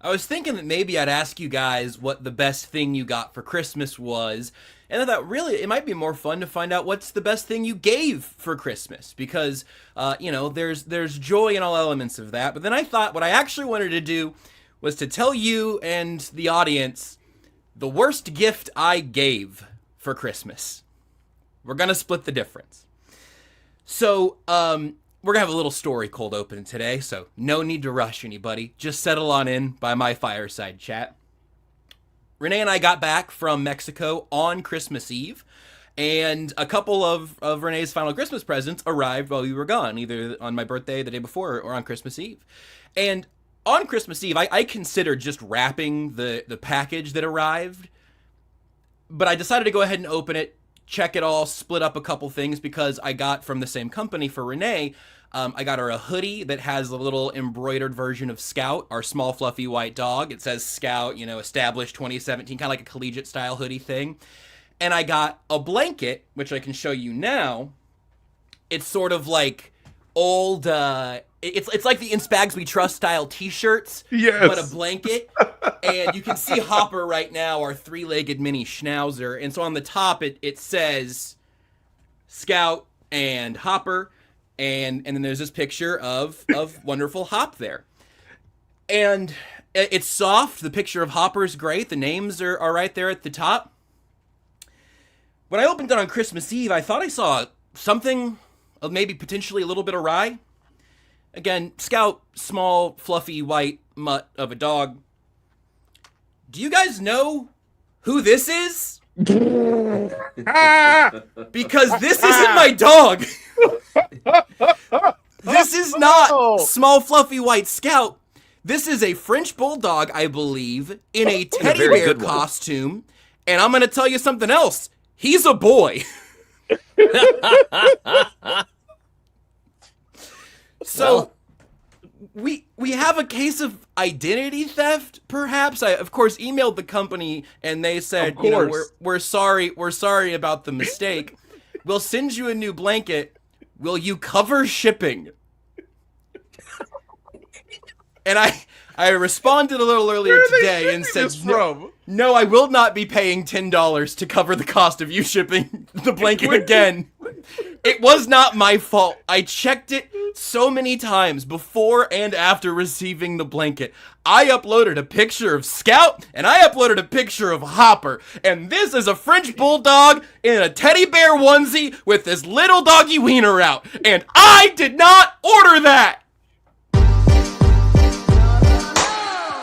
I was thinking that maybe I'd ask you guys what the best thing you got for Christmas was, and I thought really it might be more fun to find out what's the best thing you gave for Christmas, because there's joy in all elements of that. But then I thought what I actually wanted to do was to tell you and the audience the worst gift I gave for Christmas. We're gonna split the difference. So, we're gonna have a little story cold open today, so no need to rush anybody. Just settle on in by my fireside chat. Renee and I got back from Mexico on Christmas Eve, and a couple of Renee's final Christmas presents arrived while we were gone, either on my birthday, the day before, or on Christmas Eve. And on Christmas Eve, I considered just wrapping the package that arrived, but I decided to go ahead and open it, check it all, split up a couple things, because I got from the same company for Renee, I got her a hoodie that has a little embroidered version of Scout, our small fluffy white dog. It says Scout, established 2017, kind of like a collegiate style hoodie thing. And I got a blanket, which I can show you now. It's sort of like old, it's like the In Spags We Trust style t-shirts, yes, but a blanket. And you can see Hopper right now, our three-legged mini schnauzer. And so on the top, it says Scout and Hopper. And then there's this picture of wonderful Hop there. And it's soft. The picture of Hopper is great. The names are right there at the top. When I opened it on Christmas Eve, I thought I saw something, maybe potentially a little bit awry. Again, Scout, small, fluffy, white mutt of a dog. Do you guys know who this is? Because this isn't my dog. This is not small, fluffy, white Scout. This is a French bulldog, I believe, in a teddy bear costume. And I'm going to tell you something else. He's a boy. So we have a case of identity theft, perhaps. I, of course, emailed the company, and they said, we're sorry about the mistake. We'll send you a new blanket. Will you cover shipping? And I responded a little earlier today and said, no, I will not be paying $10 to cover the cost of you shipping the blanket again. It was not my fault. I checked it so many times before and after receiving the blanket. I uploaded a picture of Scout, and I uploaded a picture of Hopper. And this is a French bulldog in a teddy bear onesie with this little doggy wiener out. And I did not order that!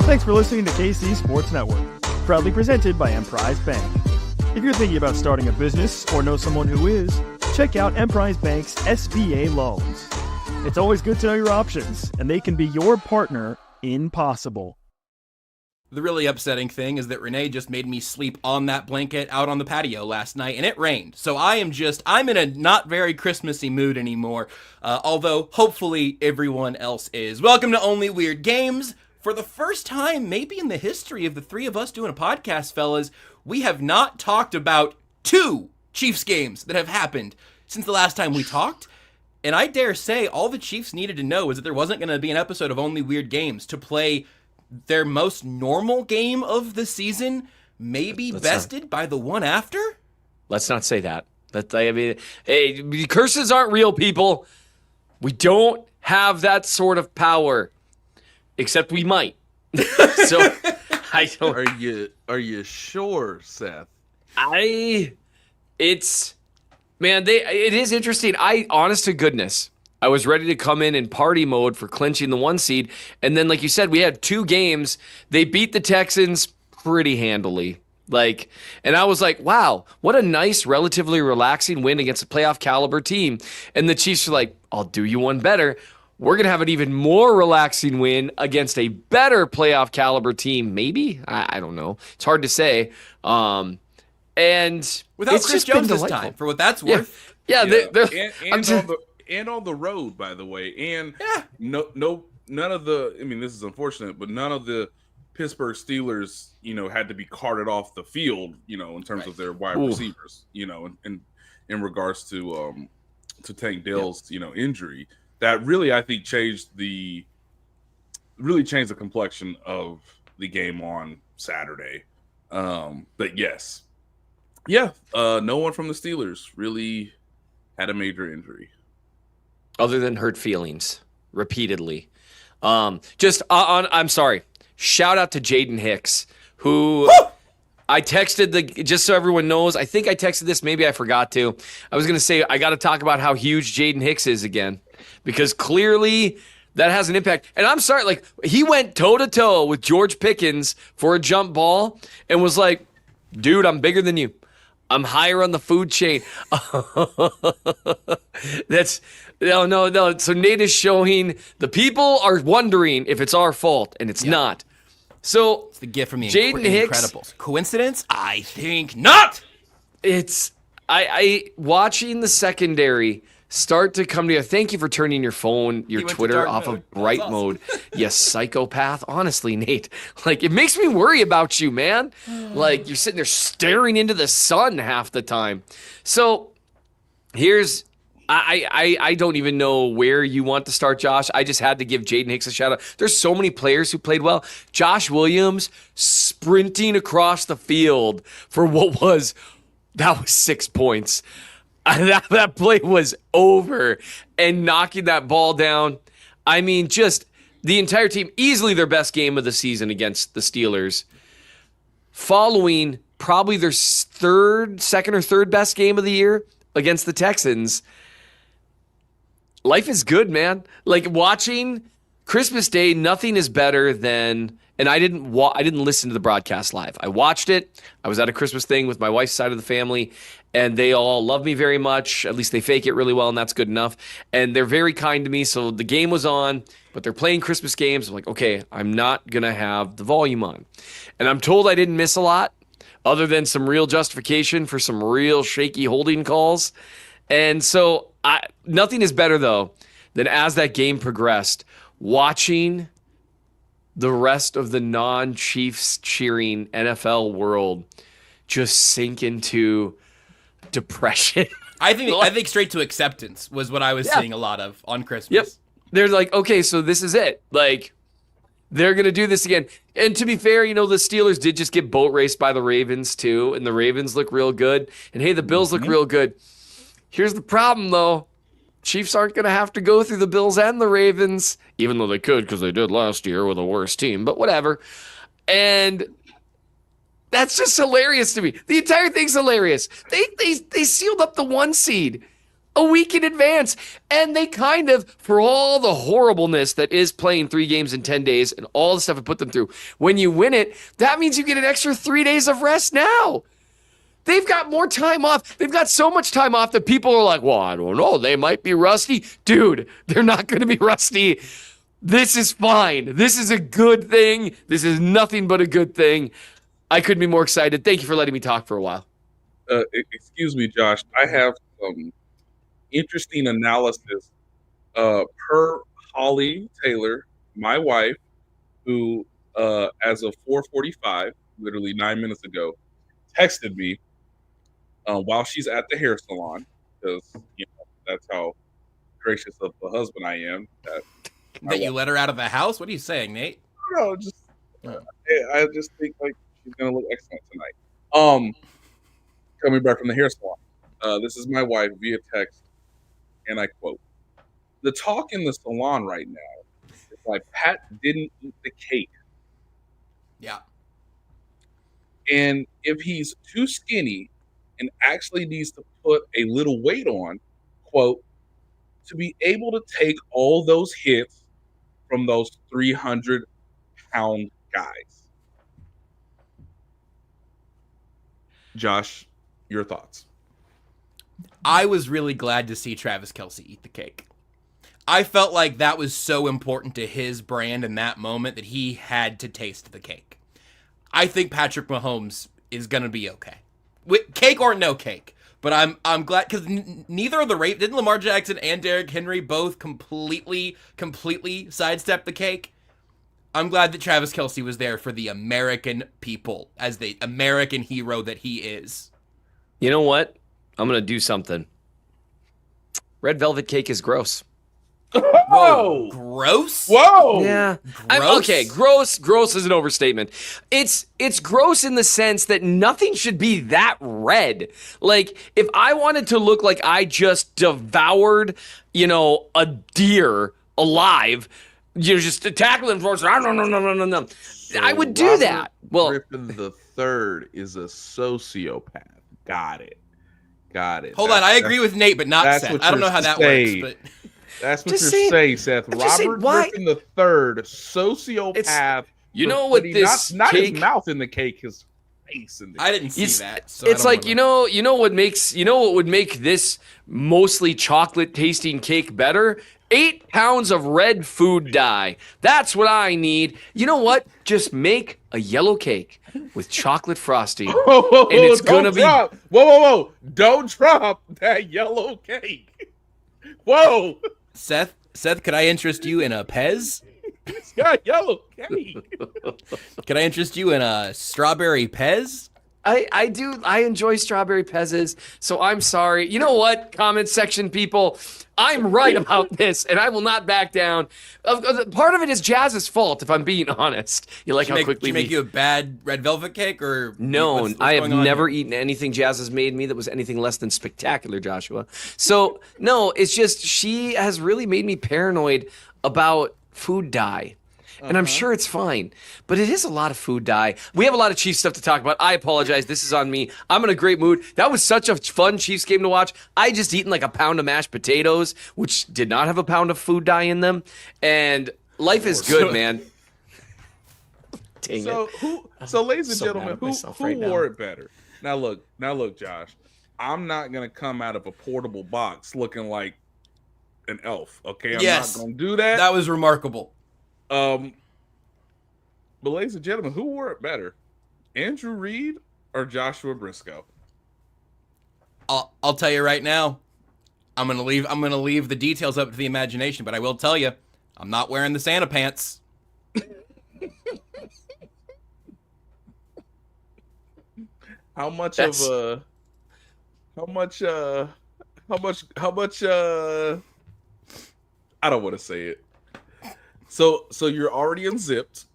Thanks for listening to KC Sports Network, proudly presented by Emprise Bank. If you're thinking about starting a business or know someone who is, check out Emprise Bank's SBA loans. It's always good to know your options, and they can be your partner in possible. The really upsetting thing is that Renee just made me sleep on that blanket out on the patio last night, and it rained. So I'm in a not very Christmassy mood anymore, although hopefully everyone else is. Welcome to Only Weird Games. For the first time, maybe in the history of the three of us doing a podcast, fellas, we have not talked about 2 Chiefs games that have happened since the last time we talked. And I dare say all the Chiefs needed to know is that there wasn't going to be an episode of Only Weird Games to play their most normal game of the season, maybe bested by the one after? Let's not say that. Hey, curses aren't real, people. We don't have that sort of power. Except we might. So I don't. Are you sure, Seth? It is interesting. Honest to goodness, I was ready to come in party mode for clinching the 1 seed, and then, like you said, we had 2 games. They beat the Texans pretty handily. And I was like, wow, what a nice, relatively relaxing win against a playoff caliber team. And the Chiefs were like, I'll do you one better. We're going to have an even more relaxing win against a better playoff caliber team. Maybe? I don't know. It's hard to say. And without Chris Jones this time, for what that's worth. Yeah. And on the road, by the way. And none of the, this is unfortunate, but none of the Pittsburgh Steelers, had to be carted off the field, in terms of their wide receivers, in regards to Tank Dell's, injury. That really, I think, changed the complexion of the game on Saturday. But yes. Yeah, no one from the Steelers really had a major injury. Other than hurt feelings repeatedly. I'm sorry. Shout out to Jaden Hicks, who I texted just so everyone knows, I think I texted this, maybe I forgot to. I was going to say, I got to talk about how huge Jaden Hicks is again, because clearly that has an impact. And I'm sorry, like, he went toe-to-toe with George Pickens for a jump ball and was like, dude, I'm bigger than you. I'm higher on the food chain. No. So Nate is showing the people are wondering if it's our fault, and it's not. So It's the gift from the Jaden Hicks, Incredibles. Coincidence? I think not. I watching the secondary start to come together. Thank you for turning your phone, your He went to Twitter dark off mode. of bright That's mode. You psychopath. Honestly, Nate, like, it makes me worry about you, man. Like, you're sitting there staring into the sun half the time. So here's, I don't even know where you want to start, Josh. I just had to give Jaden Hicks a shout out. There's so many players who played well. Josh Williams sprinting across the field for that was 6 points. That play was over, and knocking that ball down. I mean, just the entire team, easily their best game of the season against the Steelers, following probably their second or third best game of the year against the Texans. Life is good, man. Like, watching Christmas Day, nothing is better than. And I didn't listen to the broadcast live. I watched it. I was at a Christmas thing with my wife's side of the family, and they all love me very much. At least they fake it really well, and that's good enough. And they're very kind to me. So the game was on, but they're playing Christmas games. I'm like, okay, I'm not going to have the volume on. And I'm told I didn't miss a lot, other than some real justification for some real shaky holding calls. And so nothing is better, though, than as that game progressed, watching the rest of the non-Chiefs cheering NFL world just sink into depression. I think straight to acceptance was what I was seeing a lot of on Christmas. Yep. They're like, okay, so this is it. Like, they're going to do this again. And to be fair, the Steelers did just get boat raced by the Ravens too, and the Ravens look real good. And hey, the Bills look real good. Here's the problem, though. Chiefs aren't going to have to go through the Bills and the Ravens, even though they could, because they did last year with a worse team, but whatever. And that's just hilarious to me. The entire thing's hilarious. They sealed up the 1 seed a week in advance, and they kind of, for all the horribleness that is playing 3 games in 10 days and all the stuff it put them through, when you win it, that means you get an extra 3 days of rest now. They've got more time off. They've got so much time off that people are like, well, I don't know. They might be rusty. Dude, they're not going to be rusty. This is fine. This is a good thing. This is nothing but a good thing. I couldn't be more excited. Thank you for letting me talk for a while. Excuse me, Josh. I have some interesting analysis per Holly Taylor, my wife, who, as of 4:45, literally 9 minutes ago, texted me while she's at the hair salon, because that's how gracious of a husband I am. That you let her out of the house? What are you saying, Nate? No, I just think like she's gonna look excellent tonight. Coming back from the hair salon, this is my wife via text, and I quote: "The talk in the salon right now is like Pat didn't eat the cake, Yeah. and if he's too skinny and actually needs to put a little weight on, quote, to be able to take all those hits from those 300-pound guys." Josh, your thoughts? I was really glad to see Travis Kelce eat the cake. I felt like that was so important to his brand in that moment that he had to taste the cake. I think Patrick Mahomes is going to be okay. With cake or no cake. But I'm glad, because neither of the didn't Lamar Jackson and Derrick Henry both completely sidestep the cake? I'm glad that Travis Kelce was there for the American people, as the American hero that he is. You know what? I'm going to do something. Red velvet cake is gross. Whoa! Gross. Whoa! Yeah. Gross? Okay, gross is an overstatement. It's gross in the sense that nothing should be that red. Like, if I wanted to look like I just devoured, a deer alive, just tackling for no. I would do that. Well, Griffin the Third is a sociopath. Got it. Hold on, I agree with Nate, but not that's Seth. what I don't you're know how that saying. works, but That's what Just you're saying- saying, Seth. I'm just saying, Robert why- Griffin the Third, sociopath. You know for what putting this not cake- his mouth in the cake, his face in the I cake. didn't see that. So It's I don't like wanna- you know what would make this mostly chocolate tasting cake better? 8 pounds of red food dye. That's what I need. You know what? Just make a yellow cake with chocolate frosting, and it's gonna be. Whoa! Don't drop that yellow cake. Whoa! Seth, could I interest you in a Pez? It's got yellow cake. Could I interest you in a strawberry Pez? I do. I enjoy strawberry pezzes, so I'm sorry. You know what, comment section people? I'm right about this, and I will not back down. Part of it is Jazz's fault, if I'm being honest. You like how Did quickly she make you a bad red velvet cake, or No, what's I have going on never here? eaten anything Jazz has made me that was anything less than spectacular, Joshua. So, no, it's just she has really made me paranoid about food dye. And I'm sure it's fine, but it is a lot of food dye. We have a lot of Chiefs stuff to talk about. I apologize. This is on me. I'm in a great mood. That was such a fun Chiefs game to watch. I just eaten like a pound of mashed potatoes, which did not have a pound of food dye in them. And life is good, man. Dang So it. ladies and so mad gentlemen, at who myself right now. wore it better? Now look, Josh. I'm not gonna come out of a portable box looking like an elf. Okay, I'm Yes. not gonna do that. That was remarkable. But ladies and gentlemen, who wore it better? Andrew Reid or Joshua Brisco? I'll tell you right now. I'm gonna leave the details up to the imagination, but I will tell you, I'm not wearing the Santa pants. How much That's- I don't want to say it. So you're already unzipped,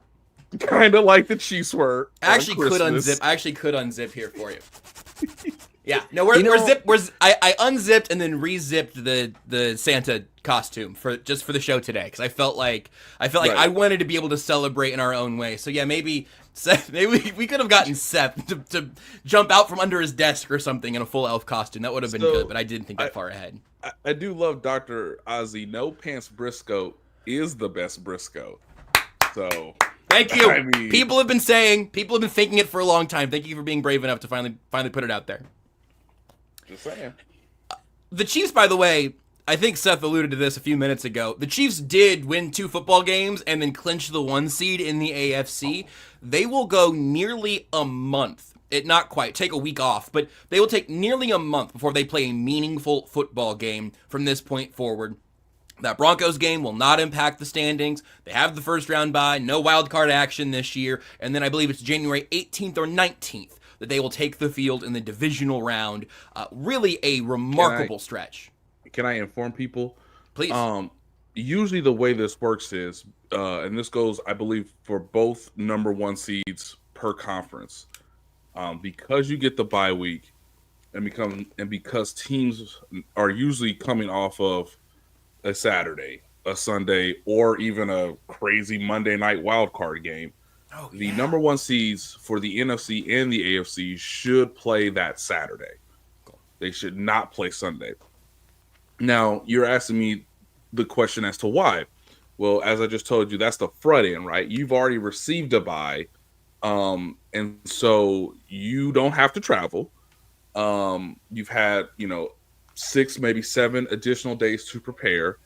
kind of like the Chiefs were. I actually on could Christmas. unzip here for you. Yeah, no, I unzipped and then rezipped the Santa costume for the show today because I felt like Right. I wanted to be able to celebrate in our own way. So yeah, maybe Seth, maybe we could have gotten Seth to jump out from under his desk or something in a full elf costume. That would have been So, good, but I didn't think that far ahead. I do love Dr. Ozzy. No Pants Brisco is the best Brisco. So Thank you. I mean- people have been thinking it for a long time. Thank you for being brave enough to finally put it out there. just saying. The Chiefs, by the way, I think Seth alluded to this a few minutes ago. The Chiefs did win 2 football games and then clinch the 1 seed in the AFC. They will go nearly a month. Not quite, take a week off, but they will take nearly a month before they play a meaningful football game from this point forward. That Broncos game will not impact the standings. They have the first round bye, no wild card action this year, and then I believe it's January 18th or 19th that they will take the field in the divisional round. Really a remarkable stretch. Can I inform people? Please. Usually the way this works is, and this goes, I believe, for both number 1 seeds per conference, because you get the bye week, and because teams are usually coming off of a Saturday, a Sunday, or even a crazy Monday night wild card game. The number 1 seeds for the NFC and the AFC should play that Saturday. They should not play Sunday. Now, you're asking me the question as to why. Well, as I just told you, that's the front end, right? You've already received a bye, and so you don't have to travel. You've had, 6, maybe 7 additional days to prepare.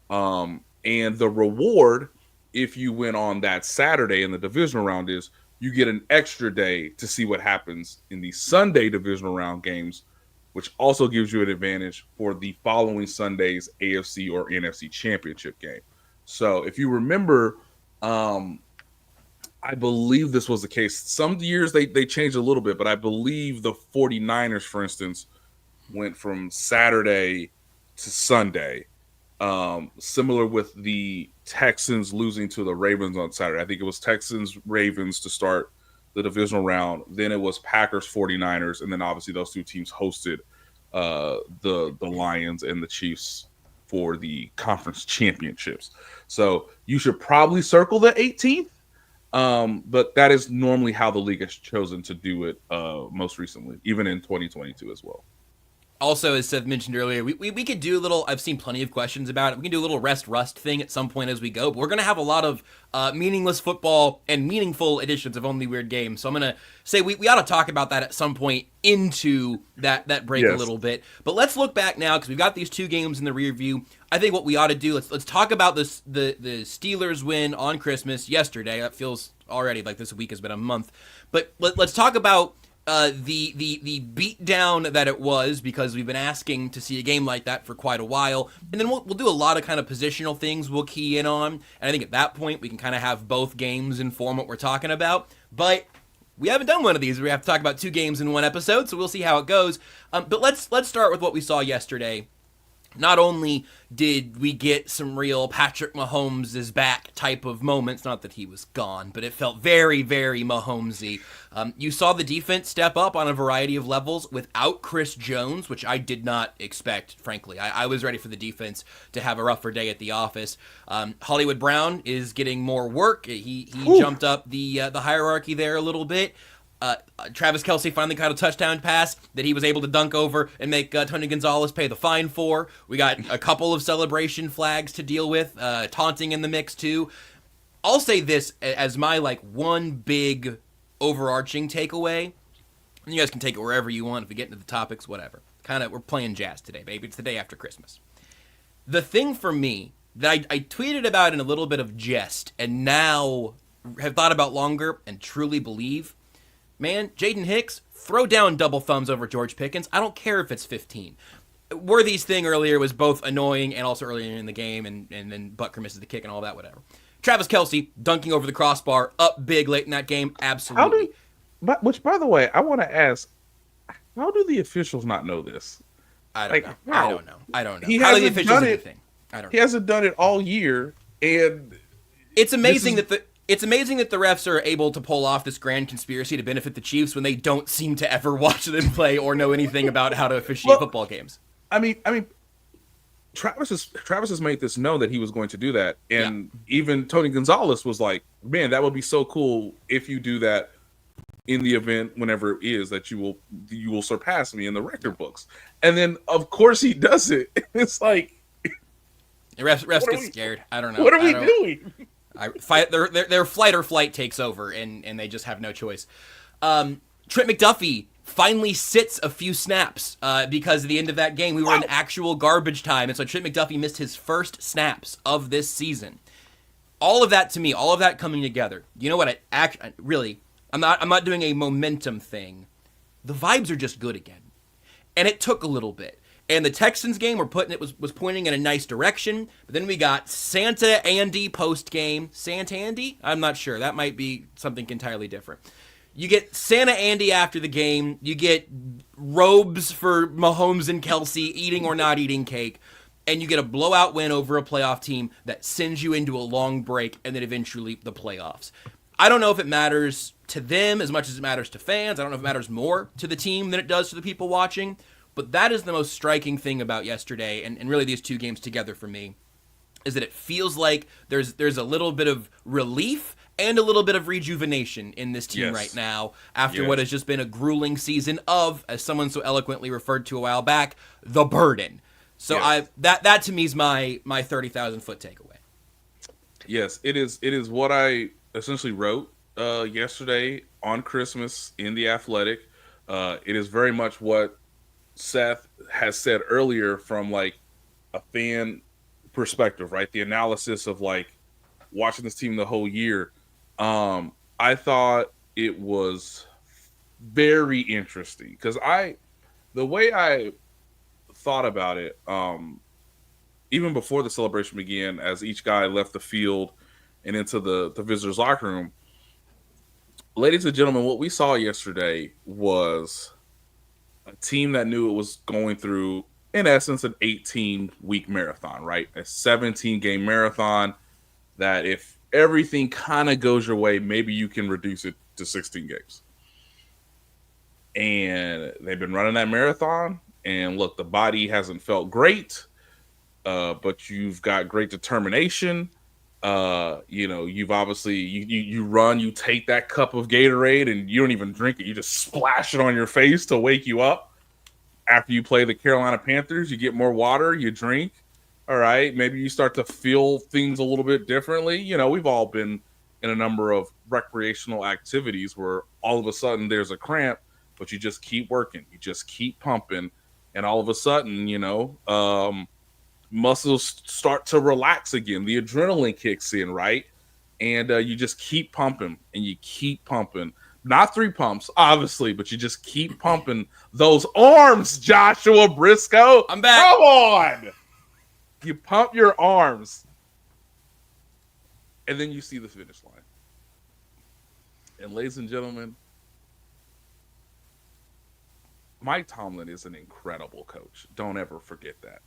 And the reward, if you win on that Saturday in the divisional round, is you get an extra day to see what happens in the Sunday divisional round games, which also gives you an advantage for the following Sunday's AFC or NFC championship game. So if you remember, I believe this was the case. Some years they changed a little bit, but I believe the 49ers, for instance, went from Saturday to Sunday. Similar with the Texans losing to the Ravens on Saturday. I think it was Texans Ravens to start the divisional round. Then it was Packers 49ers, and then obviously those two teams hosted the Lions and the Chiefs for the conference championships. So you should probably circle the 18th. But that is normally how the league has chosen to do it most recently, even in 2022 as well. Also, as Seth mentioned earlier, we could do a little, I've seen plenty of questions about it. We can do a little rest thing at some point as we go, but we're going to have a lot of meaningless football and meaningful editions of Only Weird Games. So I'm going to say we ought to talk about that at some point into that break a little bit. But let's look back now because we've got these two games in the rear view. I think what we ought to do, let's talk about the Steelers win on Christmas yesterday. That feels already like this week has been a month. But let's talk about the beat down that it was, because we've been asking to see a game like that for quite a while, and then we'll do a lot of kind of positional things we'll key in on, and I think at that point we can kind of have both games inform what we're talking about. But we haven't done one of these. We have to talk about two games in one episode, so we'll see how it goes. But let's start with what we saw yesterday. Not only did we get some real Patrick Mahomes is back type of moments, not that he was gone, but it felt very, very Mahomesy. You saw the defense step up on a variety of levels without Chris Jones, which I did not expect, frankly. I was ready for the defense to have a rougher day at the office. Hollywood Brown is getting more work. He jumped up the hierarchy there a little bit. Travis Kelce finally caught a touchdown pass that he was able to dunk over and make Tony Gonzalez pay the fine for. We got a couple of celebration flags to deal with, taunting in the mix too. I'll say this as my one big overarching takeaway. You guys can take it wherever you want if we get into the topics, whatever. We're playing jazz today, baby. It's the day after Christmas. The thing for me that I tweeted about in a little bit of jest and now have thought about longer and truly believe, man, Jaden Hicks, throw down double thumbs over George Pickens. I don't care if it's 15. Worthy's thing earlier was both annoying and also earlier in the game, and then Butker misses the kick and all that, whatever. Travis Kelce, dunking over the crossbar, up big late in that game, absolutely. Which, by the way, I want to ask, how do the officials not know this? I don't know. I don't know. He how do the hasn't officials done do it. anything? I don't know. He hasn't done it all year, and it's amazing that the refs are able to pull off this grand conspiracy to benefit the Chiefs when they don't seem to ever watch them play or know anything about how to officiate football games. I mean, Travis has made this known that he was going to do that, and even Tony Gonzalez was like, "Man, that would be so cool if you do that in the event, whenever it is that you will surpass me in the record books." And then, of course, he does it. It's like the refs get scared. I don't know. What are we doing? Their flight or flight takes over, and they just have no choice. Trent McDuffie finally sits a few snaps because at the end of that game, we were in actual garbage time, and so Trent McDuffie missed his first snaps of this season. All of that, to me, all of that coming together. You know what? I'm not doing a momentum thing. The vibes are just good again, and it took a little bit. And the Texans game, was pointing in a nice direction. But then we got Santa Andy post game. Santa Andy? I'm not sure. That might be something entirely different. You get Santa Andy after the game. You get robes for Mahomes and Kelce eating or not eating cake. And you get a blowout win over a playoff team that sends you into a long break and then eventually the playoffs. I don't know if it matters to them as much as it matters to fans. I don't know if it matters more to the team than it does to the people watching. But that is the most striking thing about yesterday, and really these two games together for me, is that it feels like there's a little bit of relief and a little bit of rejuvenation in this team right now after what has just been a grueling season of, as someone so eloquently referred to a while back, the burden. So that to me is my 30,000-foot takeaway. Yes, it is what I essentially wrote yesterday on Christmas in The Athletic. It is very much what Seth has said earlier from a fan perspective, right? The analysis of watching this team the whole year. I thought it was very interesting because the way I thought about it, even before the celebration began, as each guy left the field and into the visitors' locker room, ladies and gentlemen, what we saw yesterday was a team that knew it was going through in essence, an 18-week marathon, right? A 17-game marathon that if everything kind of goes your way, maybe you can reduce it to 16 games. And they've been running that marathon. And look, the body hasn't felt great, but you've got great determination. You've obviously you run, you take that cup of Gatorade and you don't even drink it. You just splash it on your face to wake you up. After you play the Carolina Panthers, you get more water, you drink. All right, maybe you start to feel things a little bit differently. We've all been in a number of recreational activities where all of a sudden there's a cramp, but you just keep working, you just keep pumping, and all of a sudden, muscles start to relax again. The adrenaline kicks in, right? And you just keep pumping and you keep pumping. Not 3 pumps, obviously, but you just keep pumping those arms, Joshua Brisco. I'm back. Come on. You pump your arms. And then you see the finish line. And ladies and gentlemen, Mike Tomlin is an incredible coach. Don't ever forget that.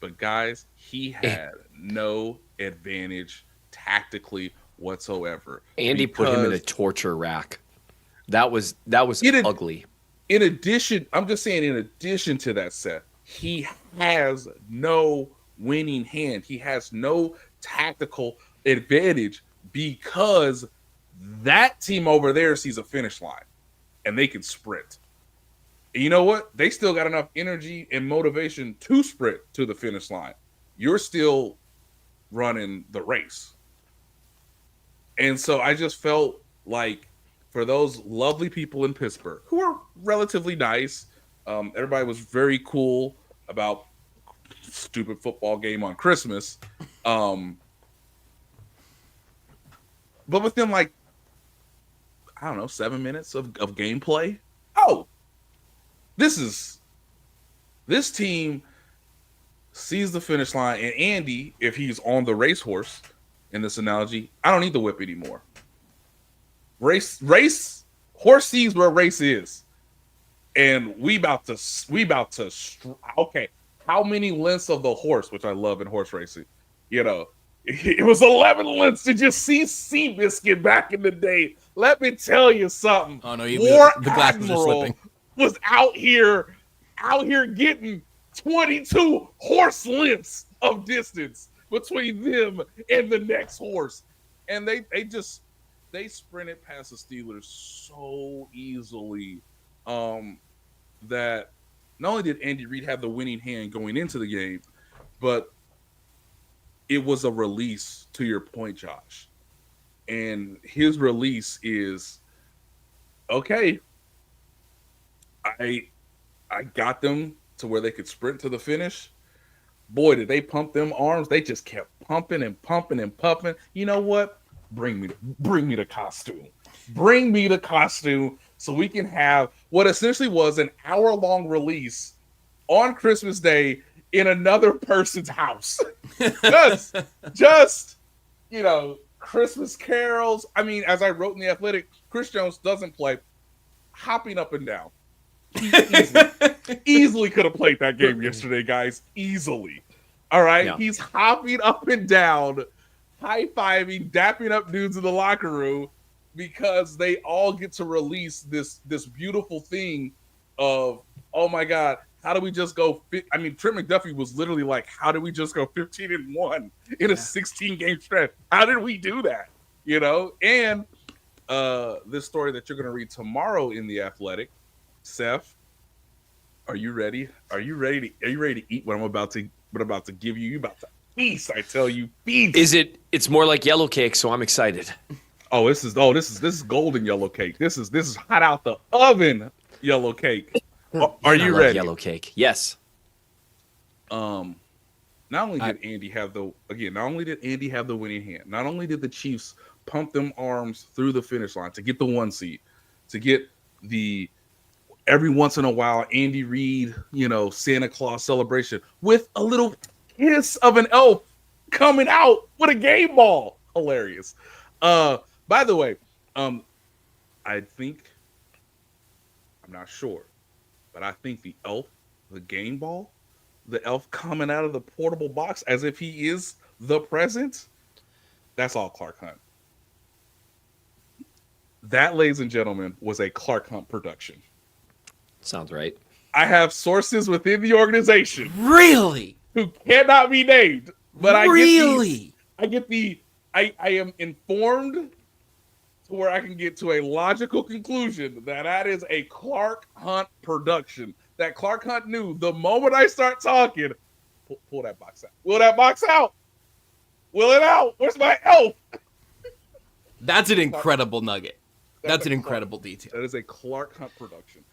But guys, he had no advantage tactically whatsoever. Andy put him in a torture rack. That was ugly. In addition, I'm just saying, in addition to that, Seth, he has no winning hand. He has no tactical advantage because that team over there sees a finish line and they can sprint. And you know what? They still got enough energy and motivation to sprint to the finish line. You're still running the race. And so I just felt like for those lovely people in Pittsburgh who are relatively nice, everybody was very cool about stupid football game on Christmas. But within 7 minutes of gameplay, this team sees the finish line, and Andy, if he's on the racehorse in this analogy, I don't need the whip anymore. Horse sees where race is, and we about to. Okay, how many lengths of the horse, which I love in horse racing, it was 11 lengths. Did you see Seabiscuit back in the day? Let me tell you something. Oh no, the glasses are slipping. Was out here getting 22 horse lengths of distance between them and the next horse, and they sprinted past the Steelers so easily that not only did Andy Reid have the winning hand going into the game, but it was a release, to your point, Josh. And his release is, okay, I got them to where they could sprint to the finish. Boy, did they pump them arms. They just kept pumping and pumping and pumping. You know what? Bring me the costume. Bring me the costume so we can have what essentially was an hour-long release on Christmas Day in another person's house. just Christmas carols. I mean, as I wrote in The Athletic, Chris Jones doesn't play, hopping up and down. Easily could have played that game yesterday, guys. Easily. All right. Yeah. He's hopping up and down, high-fiving, dapping up dudes in the locker room because they all get to release this beautiful thing of, oh my God, how do we just go? I mean, Trent McDuffie was literally like, how did we just go 15-1 in a 16-game stretch? How did we do that? And this story that you're going to read tomorrow in The Athletic, Seth, are you ready? Are you ready to eat what I'm about to give you? You about to feast, I tell you, feast. It's more like yellow cake, so I'm excited. This is golden yellow cake. This is hot out the oven yellow cake. Are you ready? Yellow cake. Yes. Not only did Andy have the winning hand, not only did the Chiefs pump them arms through the finish line to get the 1 seed, to get the every once in a while Andy Reid, Santa Claus celebration with a little kiss of an elf coming out with a game ball. Hilarious. By the way, I think, I'm not sure, but I think the elf, the game ball, the elf coming out of the portable box as if he is the present, that's all Clark Hunt. That, ladies and gentlemen, was a Clark Hunt production. Sounds right. I have sources within the organization Really? who cannot be named, but I am informed to where I can get to a logical conclusion that is a Clark Hunt production. That Clark Hunt knew the moment I start talking, pull that box out. Will that box out? Will it out? Where's my elf? That's an incredible nugget. That's an incredible detail. That is a Clark Hunt production.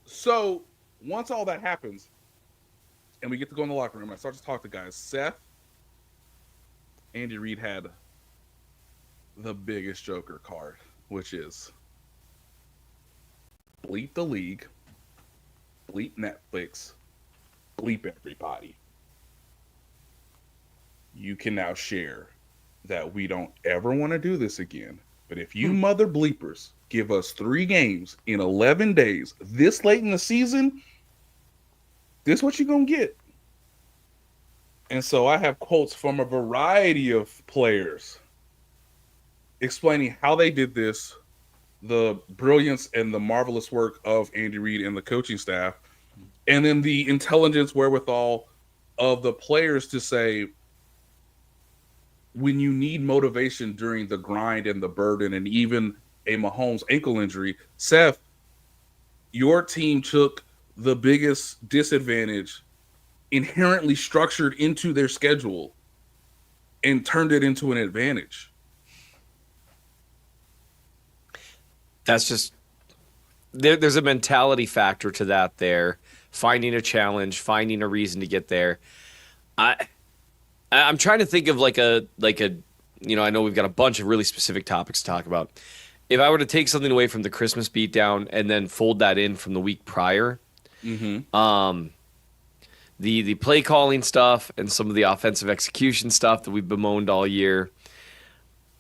So once all that happens, and we get to go in the locker room, I start to talk to guys. Seth, Andy Reid had the biggest Joker card, which is bleep the league, bleep Netflix, bleep everybody. You can now share that we don't ever want to do this again. But if you mother bleepers give us 3 games in 11 days this late in the season, this is what you're going to get. And so I have quotes from a variety of players explaining how they did this, the brilliance and the marvelous work of Andy Reid and the coaching staff, and then the intelligence wherewithal of the players to say, when you need motivation during the grind and the burden and even a Mahomes ankle injury, Seth, your team took the biggest disadvantage inherently structured into their schedule and turned it into an advantage. That's just there's a mentality factor to that there. Finding a challenge, finding a reason to get there. I'm trying to think of like a I know we've got a bunch of really specific topics to talk about. If I were to take something away from the Christmas beatdown and then fold that in from the week prior, the play calling stuff and some of the offensive execution stuff that we've bemoaned all year,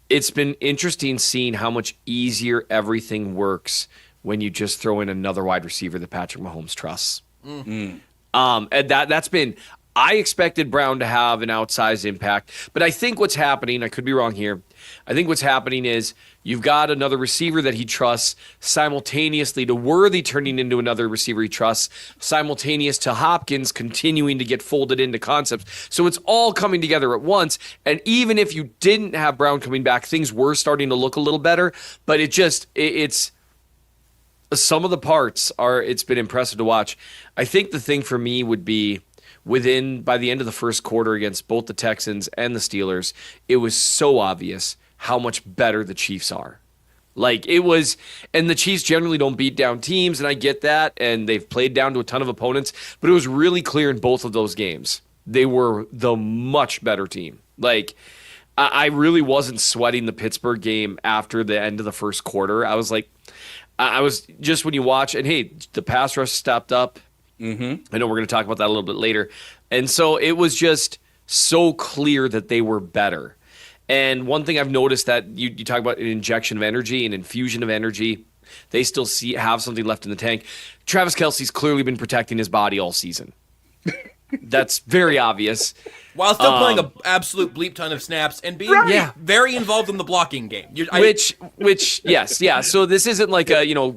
it's been interesting seeing how much easier everything works when you just throw in another wide receiver that Patrick Mahomes trusts. And that's been. I expected Brown to have an outsized impact, but I think what's happening, I could be wrong here, I think what's happening is you've got another receiver that he trusts simultaneously to Worthy turning into another receiver he trusts, simultaneous to Hopkins continuing to get folded into concepts. So it's all coming together at once, and even if you didn't have Brown coming back, things were starting to look a little better, but it's some of the parts it's been impressive to watch. I think the thing for me would be by the end of the first quarter against both the Texans and the Steelers, it was so obvious how much better the Chiefs are. Like it was, and the Chiefs generally don't beat down teams, and I get that, and they've played down to a ton of opponents, but it was really clear in both of those games. They were the much better team. Like, I really wasn't sweating the Pittsburgh game after the end of the first quarter. I was just when you watch, and hey, the pass rush stepped up. Mm-hmm. I know we're going to talk about that a little bit later. And so it was just so clear that they were better. And one thing I've noticed that you talk about an injection of energy, an infusion of energy, they still have something left in the tank. Travis Kelce's clearly been protecting his body all season. That's very obvious. While still playing an absolute bleep ton of snaps and being very involved in the blocking game. Yes. So this isn't like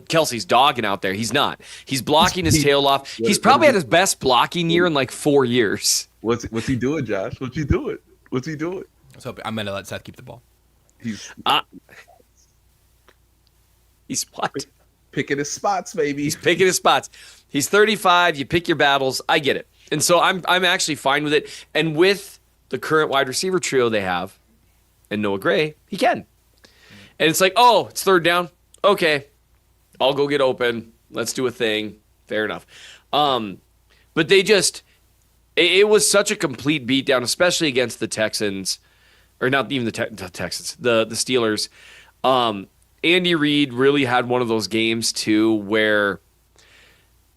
Kelsey's dogging out there. He's not. He's blocking his tail off. He's probably had his best blocking year in like 4 years. What's he doing, Josh? What's he doing? I'm going to let Seth keep the ball. He's what? Picking his spots, baby. He's picking his spots. He's 35. You pick your battles. I get it. And so I'm actually fine with it. And with the current wide receiver trio they have, and Noah Gray, he can. And it's like, oh, it's third down. Okay, I'll go get open. Let's do a thing. Fair enough. But they just, it was such a complete beatdown, especially against the Texans, or not even the Texans, the Steelers. Andy Reid really had one of those games too where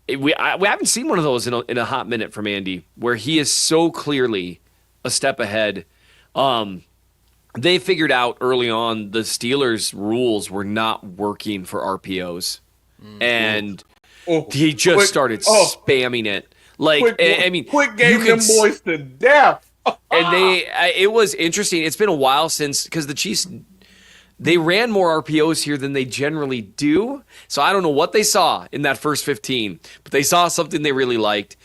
we haven't seen one of those in a hot minute from Andy, where he is so clearly a step ahead. They figured out early on the Steelers' rules were not working for RPOs, and he just started spamming it. Like, I mean, quick game them boys to death. And it was interesting. It's been a while since, because the Chiefs, they ran more RPOs here than they generally do. So I don't know what they saw in that first 15, but they saw something they really liked.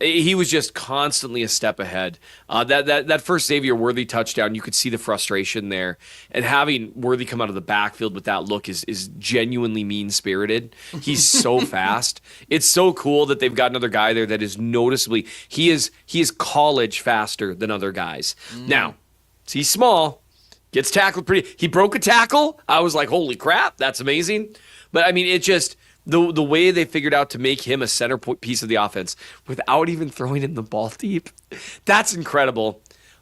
He was just constantly a step ahead. That first Xavier Worthy touchdown, you could see the frustration there. And having Worthy come out of the backfield with that look is genuinely mean-spirited. He's so fast. It's so cool that they've got another guy there that is noticeably, he is college faster than other guys. Now, he's small, gets tackled pretty. He broke a tackle. I was like, holy crap, that's amazing. But I mean, it just, the way they figured out to make him a center piece of the offense without even throwing him the ball deep, that's incredible.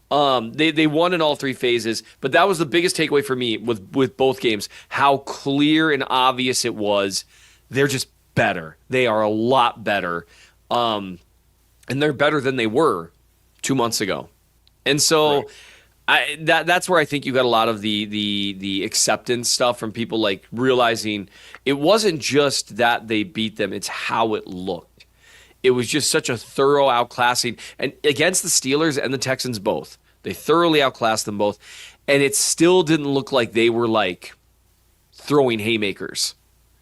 They won in all three phases, but that was the biggest takeaway for me with both games, how clear and obvious it was. They're just better. They are a lot better. And they're better than they were 2 months ago. And so that's where I think you got a lot of the acceptance stuff from people, like realizing it wasn't just that they beat them, it's how it looked. It was just such a thorough outclassing, and against the Steelers and the Texans both. They thoroughly outclassed them both, and it still didn't look like they were like throwing haymakers.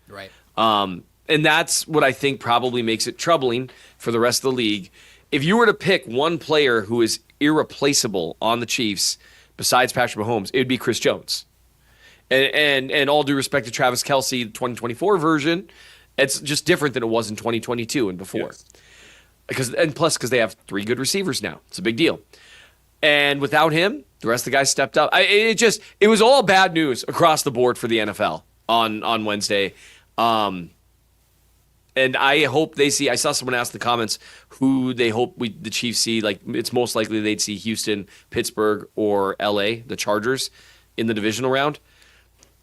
Right. And that's what I think probably makes it troubling for the rest of the league. If you were to pick one player who is irreplaceable on the Chiefs besides Patrick Mahomes, it would be Chris Jones. And all due respect to Travis Kelce, the 2024 version, it's just different than it was in 2022 and before. Yes. Because they have three good receivers now. It's a big deal. And without him, the rest of the guys stepped up. It was all bad news across the board for the NFL on Wednesday. And I hope they see. I saw someone ask in the comments who they hope the Chiefs see. Like, it's most likely they'd see Houston, Pittsburgh, or LA, the Chargers, in the divisional round.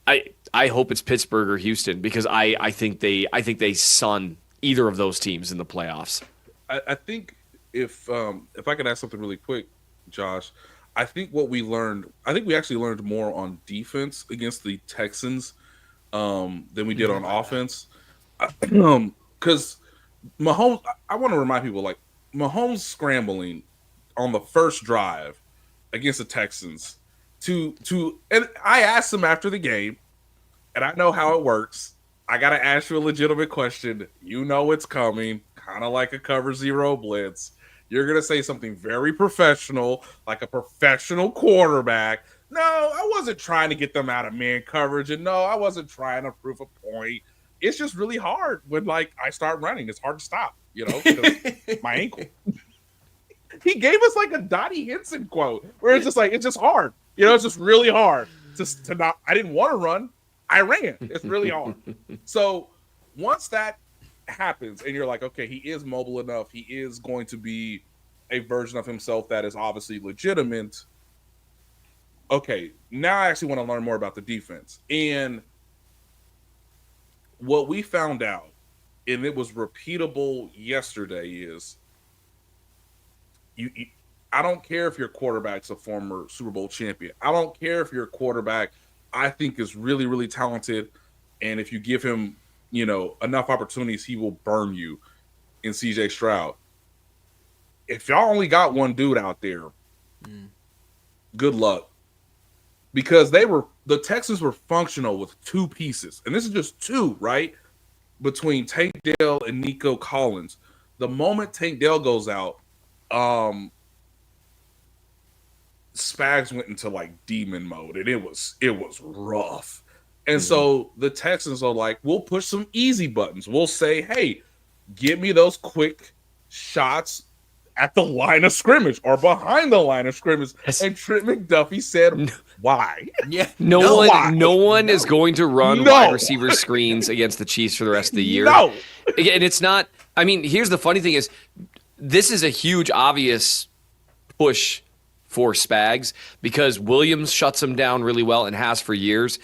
I hope it's Pittsburgh or Houston, because I think they sun either of those teams in the playoffs. I think if I could ask something really quick, Josh, I think we actually learned more on defense against the Texans than we did on offense. Because Mahomes, I want to remind people, like, Mahomes scrambling on the first drive against the Texans and I asked him after the game, and I know how it works. I got to ask you a legitimate question. You know it's coming, kind of like a cover zero blitz. You're going to say something very professional, like a professional quarterback. No, I wasn't trying to get them out of man coverage, and no, I wasn't trying to prove a point. It's just really hard when, like, I start running. It's hard to stop, because my ankle. He gave us like a Dottie Henson quote where it's just like, it's just hard. It's just really hard to not. I didn't want to run. I ran. It's really hard. So once that happens and you're like, okay, he is mobile enough. He is going to be a version of himself that is obviously legitimate. Okay, now I actually want to learn more about the defense. And what we found out, and it was repeatable yesterday, is I don't care if your quarterback's a former Super Bowl champion. I don't care if your quarterback, I think, is really, really talented. And if you give him, enough opportunities, he will burn you in CJ Stroud. If y'all only got one dude out there, good luck. Because the Texans were functional with two pieces. And this is just two, right? Between Tank Dell and Nico Collins. The moment Tank Dell goes out, Spags went into like demon mode, and it was rough. And so the Texans are like, we'll push some easy buttons. We'll say, hey, give me those quick shots at the line of scrimmage or behind the line of scrimmage. And Trent McDuffie said, why? Yeah, no one is going to run wide receiver screens against the Chiefs for the rest of the year. No. And it's not, I mean, here's the funny thing is, this is a huge, obvious push for Spags because Williams shuts him down really well and has for years.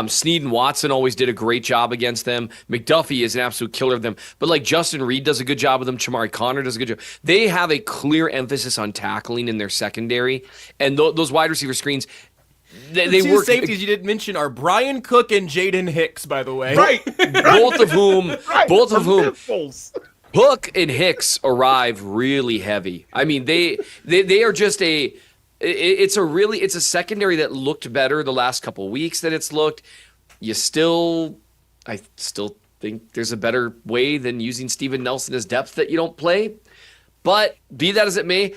Snead and Watson always did a great job against them. McDuffie is an absolute killer of them. But like Justin Reid does a good job with them. Chamari Connor does a good job. They have a clear emphasis on tackling in their secondary. And those wide receiver screens, they two work. Safeties you didn't mention are Brian Cook and Jaden Hicks, by the way. Right. Both of whom Hook and Hicks arrive really heavy. I mean, they are just it's a secondary that looked better the last couple weeks than it's looked. I still think there's a better way than using Steven Nelson as depth that you don't play. But be that as it may,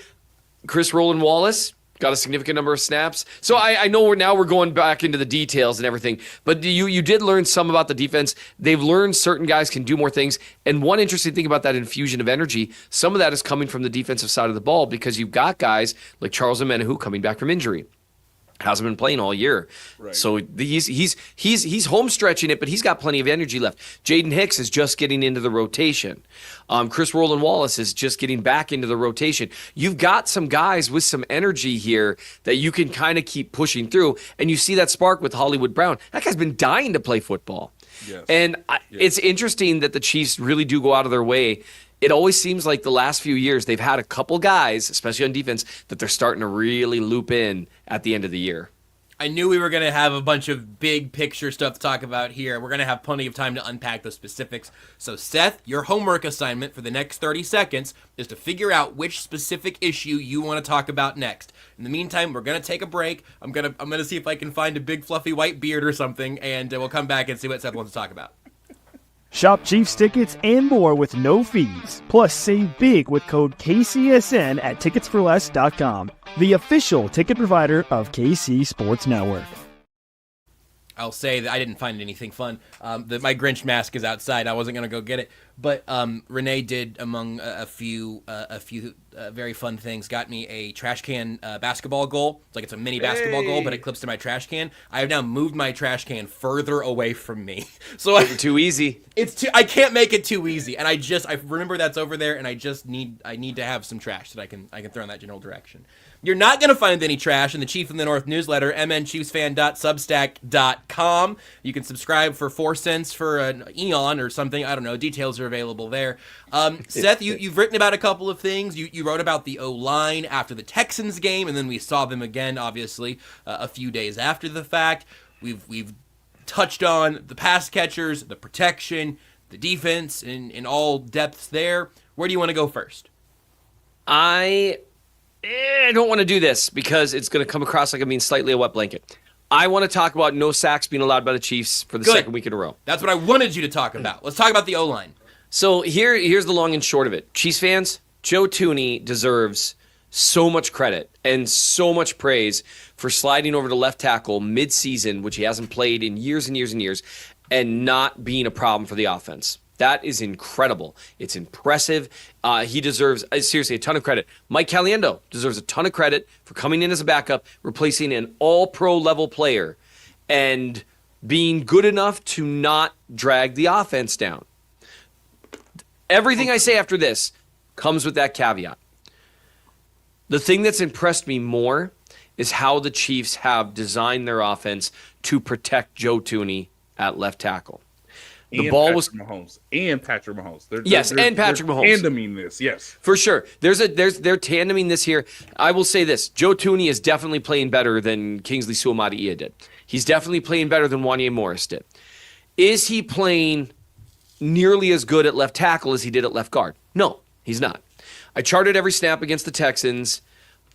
Chris Roland Wallace got a significant number of snaps. So I know we're going back into the details and everything, but you did learn some about the defense. They've learned certain guys can do more things. And one interesting thing about that infusion of energy, some of that is coming from the defensive side of the ball because you've got guys like Charles Omenihu coming back from injury. Hasn't been playing all year. Right. So he's home stretching it, but he's got plenty of energy left. Jaden Hicks is just getting into the rotation. Chris Roland Wallace is just getting back into the rotation. You've got some guys with some energy here that you can kind of keep pushing through, and you see that spark with Hollywood Brown. That guy's been dying to play football. Yes. And it's interesting that the Chiefs really do go out of their way. It always seems like the last few years they've had a couple guys, especially on defense, that they're starting to really loop in at the end of the year. I knew we were going to have a bunch of big picture stuff to talk about here. We're going to have plenty of time to unpack those specifics. So, Seth, your homework assignment for the next 30 seconds is to figure out which specific issue you want to talk about next. In the meantime, we're going to take a break. I'm going to see if I can find a big fluffy white beard or something, and we'll come back and see what Seth wants to talk about. Shop Chiefs tickets and more with no fees. Plus, save big with code KCSN at ticketsforless.com, the official ticket provider of KC Sports Network. I'll say that I didn't find anything fun. My Grinch mask is outside. I wasn't going to go get it. But Renee did, among a few very fun things, got me a trash can basketball goal. It's like it's a mini basketball goal, but it clips to my trash can. I have now moved my trash can further away from me. So too easy. I can't make it too easy. And I remember that's over there, and I need to have some trash that I can throw in that general direction. You're not going to find any trash in the Chief in the North newsletter, mnchiefsfan.substack.com. You can subscribe for 4 cents for an eon or something. I don't know. Details are available there. Seth, you've written about a couple of things. You wrote about the O-line after the Texans game, and then we saw them again, obviously, a few days after the fact. We've touched on the pass catchers, the protection, the defense, in all depths there. Where do you want to go first? I don't want to do this because it's going to come across like I'm being slightly a wet blanket. I want to talk about no sacks being allowed by the Chiefs for the second week in a row. That's what I wanted you to talk about. Let's talk about the O-line. So here's the long and short of it. Chiefs fans, Joe Toney deserves so much credit and so much praise for sliding over to left tackle mid-season, which he hasn't played in years and years and years, and not being a problem for the offense. That is incredible. It's impressive. He deserves, seriously, a ton of credit. Mike Caliendo deserves a ton of credit for coming in as a backup, replacing an all-pro level player, and being good enough to not drag the offense down. Everything I say after this comes with that caveat. The thing that's impressed me more is how the Chiefs have designed their offense to protect Joe Toney at left tackle. The ball was Mahomes and Patrick Mahomes. And Patrick Mahomes. Tandeming this, yes, for sure. They're tandeming this here. I will say this: Joe Toney is definitely playing better than Kingsley Suamataia did. He's definitely playing better than Wanya Morris did. Is he playing nearly as good at left tackle as he did at left guard? No, he's not. I charted every snap against the Texans,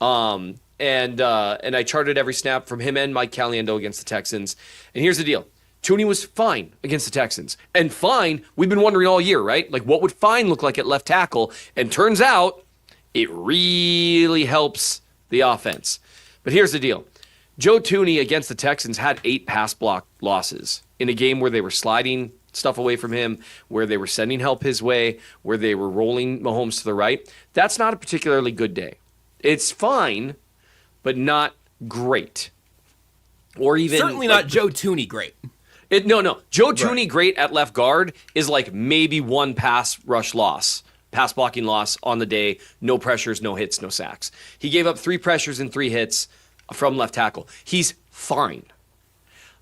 and I charted every snap from him and Mike Caliendo against the Texans. And here's the deal. Toney was fine against the Texans. And fine, we've been wondering all year, right? Like, what would fine look like at left tackle? And turns out, it really helps the offense. But here's the deal. Joe Toney against the Texans had 8 pass block losses in a game where they were sliding stuff away from him, where they were sending help his way, where they were rolling Mahomes to the right. That's not a particularly good day. It's fine, but not great. Or even certainly not Joe Toney great. No. Joe Toney great at left guard is like maybe 1 pass blocking loss on the day. No pressures, no hits, no sacks. He gave up 3 pressures and 3 hits from left tackle. He's fine.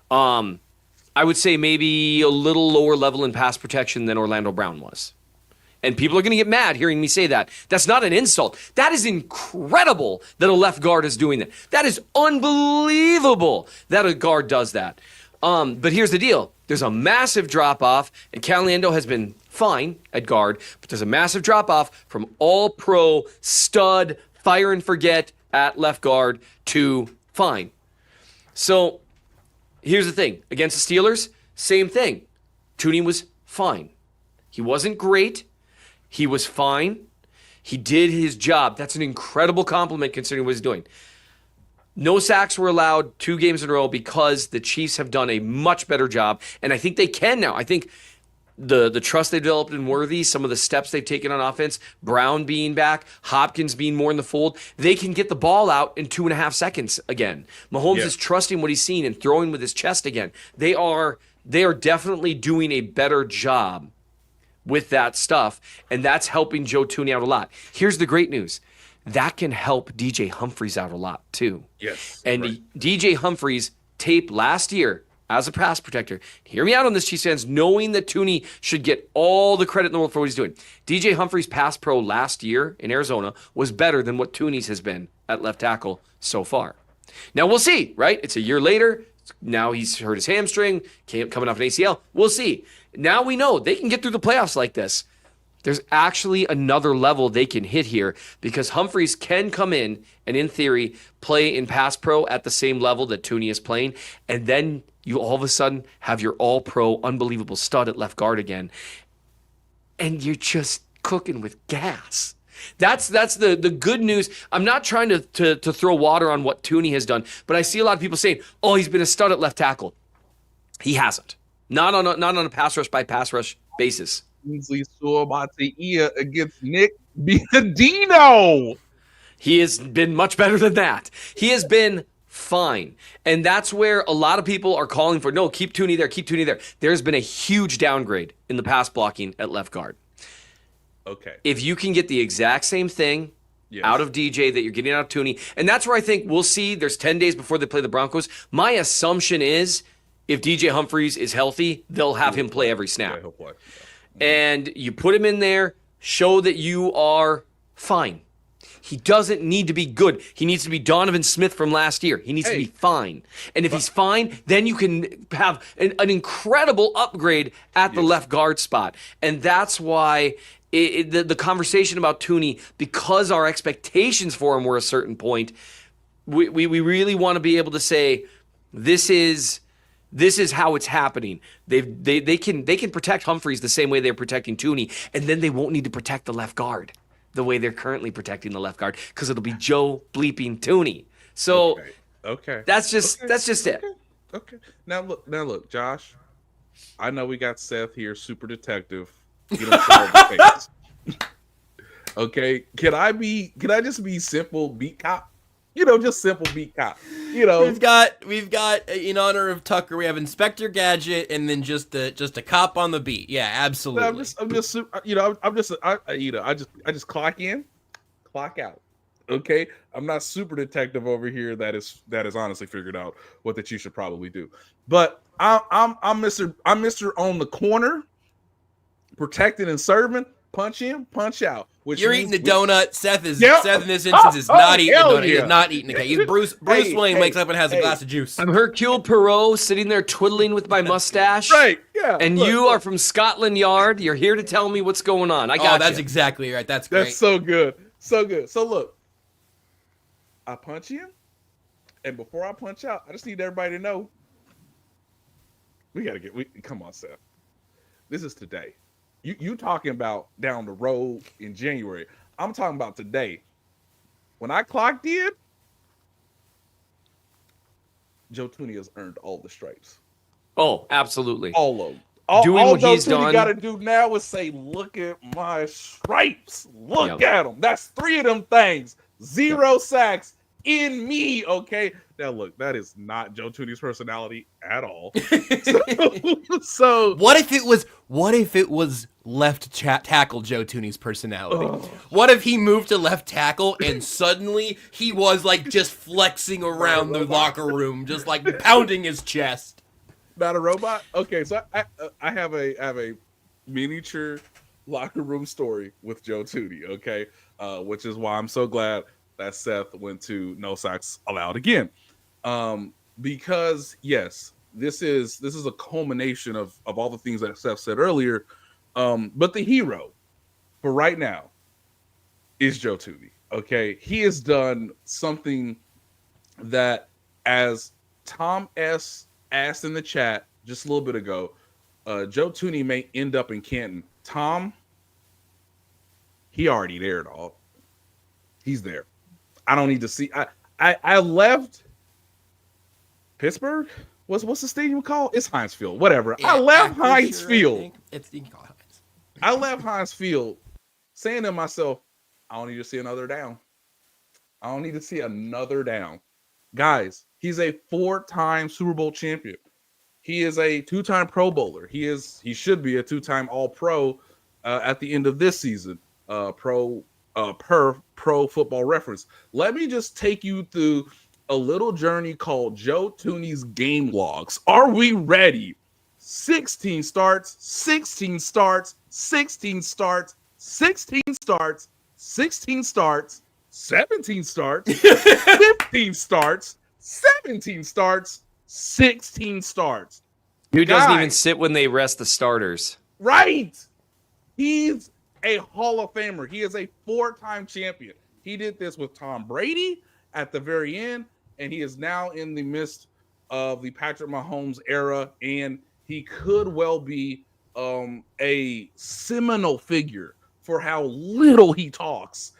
I would say maybe a little lower level in pass protection than Orlando Brown was. And people are going to get mad hearing me say that. That's not an insult. That is incredible that a left guard is doing that. That is unbelievable that a guard does that. But here's the deal. There's a massive drop-off, and Caliendo has been fine at guard, but there's a massive drop-off from all-pro, stud, fire and forget at left guard to fine. So here's the thing. Against the Steelers, same thing. Toney was fine. He wasn't great. He was fine. He did his job. That's an incredible compliment considering what he's doing. No sacks were allowed 2 games in a row because the Chiefs have done a much better job, and I think they can now. I think the trust they've developed in Worthy, some of the steps they've taken on offense, Brown being back, Hopkins being more in the fold, they can get the ball out in 2.5 seconds again. Mahomes is trusting what he's seen and throwing with his chest again. They are definitely doing a better job with that stuff, and that's helping Joe Toney out a lot. Here's the great news. That can help DJ Humphries out a lot too. Yes. And right. DJ Humphries tape last year as a pass protector. Hear me out on this, Chiefs fans, knowing that Toney should get all the credit in the world for what he's doing. DJ Humphries' pass pro last year in Arizona was better than what Toney's has been at left tackle so far. Now we'll see, right? It's a year later. Now he's hurt his hamstring, coming off an ACL. We'll see. Now we know they can get through the playoffs like this. There's actually another level they can hit here because Humphries can come in theory, play in pass pro at the same level that Toney is playing, and then you all of a sudden have your all-pro, unbelievable stud at left guard again, and you're just cooking with gas. That's the good news. I'm not trying to throw water on what Toney has done, but I see a lot of people saying, oh, he's been a stud at left tackle. He hasn't. Not on a pass rush by pass rush basis. Easily saw Matia against Nick Biandino. He has been much better than that. He has been fine. And that's where a lot of people are calling for, no, keep Toney there, keep Toney there. There's been a huge downgrade in the pass blocking at left guard. Okay. If you can get the exact same thing out of DJ that you're getting out of Toney, and that's where I think we'll see there's 10 days before they play the Broncos. My assumption is if DJ Humphries is healthy, they'll have him play every snap. Yeah, he'll play. And you put him in there, show that you are fine. He doesn't need to be good. He needs to be Donovan Smith from last year. He needs to be fine. And if he's fine, then you can have an incredible upgrade at the left guard spot. And that's why the conversation about Toney, because our expectations for him were a certain point, we really want to be able to say, this is how it's happening. They can protect Humphries the same way they're protecting Toney, and then they won't need to protect the left guard the way they're currently protecting the left guard because it'll be Joe bleeping Toney. So okay. that's just it. Okay. Now look, Josh. I know we got Seth here, super detective. You don't solve the case. Okay. Can I just be simple beat cop? Just simple beat cop. We've got in honor of Tucker, we have Inspector Gadget, and then just a cop on the beat. Yeah, absolutely. I just clock in, clock out. Okay, I'm not super detective over here. That is honestly figured out what that you should probably do. But I'm Mr. on the corner, protecting and serving. Punch in, punch out. You're eating the donut. Seth in this instance is not eating the donut. He's not eating the cake. He's Bruce Wayne wakes up and has a glass of juice. I'm Hercule Poirot sitting there twiddling with my mustache. Right, yeah. And you are from Scotland Yard. You're here to tell me what's going on. I got that's exactly right. That's great. That's so good. So good. So look, I punch in, and before I punch out, I just need everybody to know come on, Seth. This is today. You talking about down the road in January. I'm talking about today. When I clocked in, Joe Toney has earned all the stripes. Oh, absolutely. All of them. Doing all what he's Joe Toney done. got to do now is say, look at my stripes. Look at them. That's 3 of them things. 0 sacks in me, okay? Now, look, that is not Joe Toney's personality at all. So what if it was left tackle Joe Toney's personality? What if he moved to left tackle and suddenly he was like just flexing around the locker room, just like pounding his chest? Not a robot? Okay, so I have a miniature locker room story with Joe Toney, okay? Which is why I'm so glad that Seth went to no sacks allowed again. Because yes, this is a culmination of all the things that Seth said earlier. But the hero for right now is Joe Toney. Okay, he has done something that, as Tom S asked in the chat just a little bit ago, Joe Toney may end up in Canton. Tom, he already there, dog. He's there. I don't need to see. I left Pittsburgh. What's the stadium called? It's Heinz Field. Whatever. Yeah, I left Heinz Field. You can call it Heinz. I left Heinz Field saying to myself, I don't need to see another down. I don't need to see another down. Guys, he's a 4-time Super Bowl champion. He is a 2-time Pro Bowler. He should be a 2-time All-Pro at the end of this season. Per Pro Football Reference. Let me just take you through a little journey called Joe Toney's game logs. Are we ready? 16 starts, 16 starts, 16 starts, 16 starts, 16 starts, 17 starts, 15 starts, 17 starts, 16 starts. Who doesn't even sit when they rest the starters? Right. He's a Hall of Famer. He is a 4-time champion. He did this with Tom Brady at the very end, and he is now in the midst of the Patrick Mahomes era, and he could well be a seminal figure for how little he talks.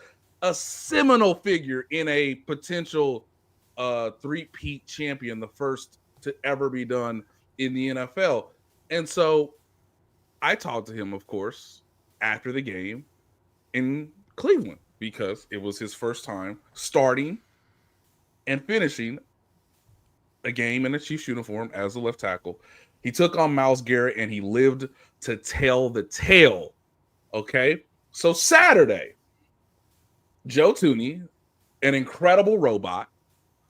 A seminal figure in a potential three-peat champion, the first to ever be done in the NFL. And so I talked to him, of course, after the game in Cleveland, because it was his first time starting and finishing a game in a Chiefs uniform as a left tackle. He took on Myles Garrett, and he lived to tell the tale. Okay? So Saturday, Joe Toney, an incredible robot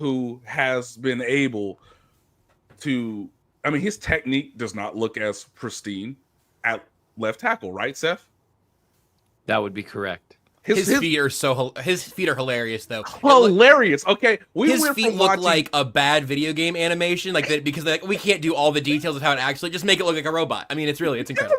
who has been able to, I mean, his technique does not look as pristine at left tackle, right, Seth? That would be correct. His feet are hilarious though. Hilarious. Okay, his feet look like a bad video game animation, like that, because we can't do all the details of how it actually just make it look like a robot. I mean, it's incredible.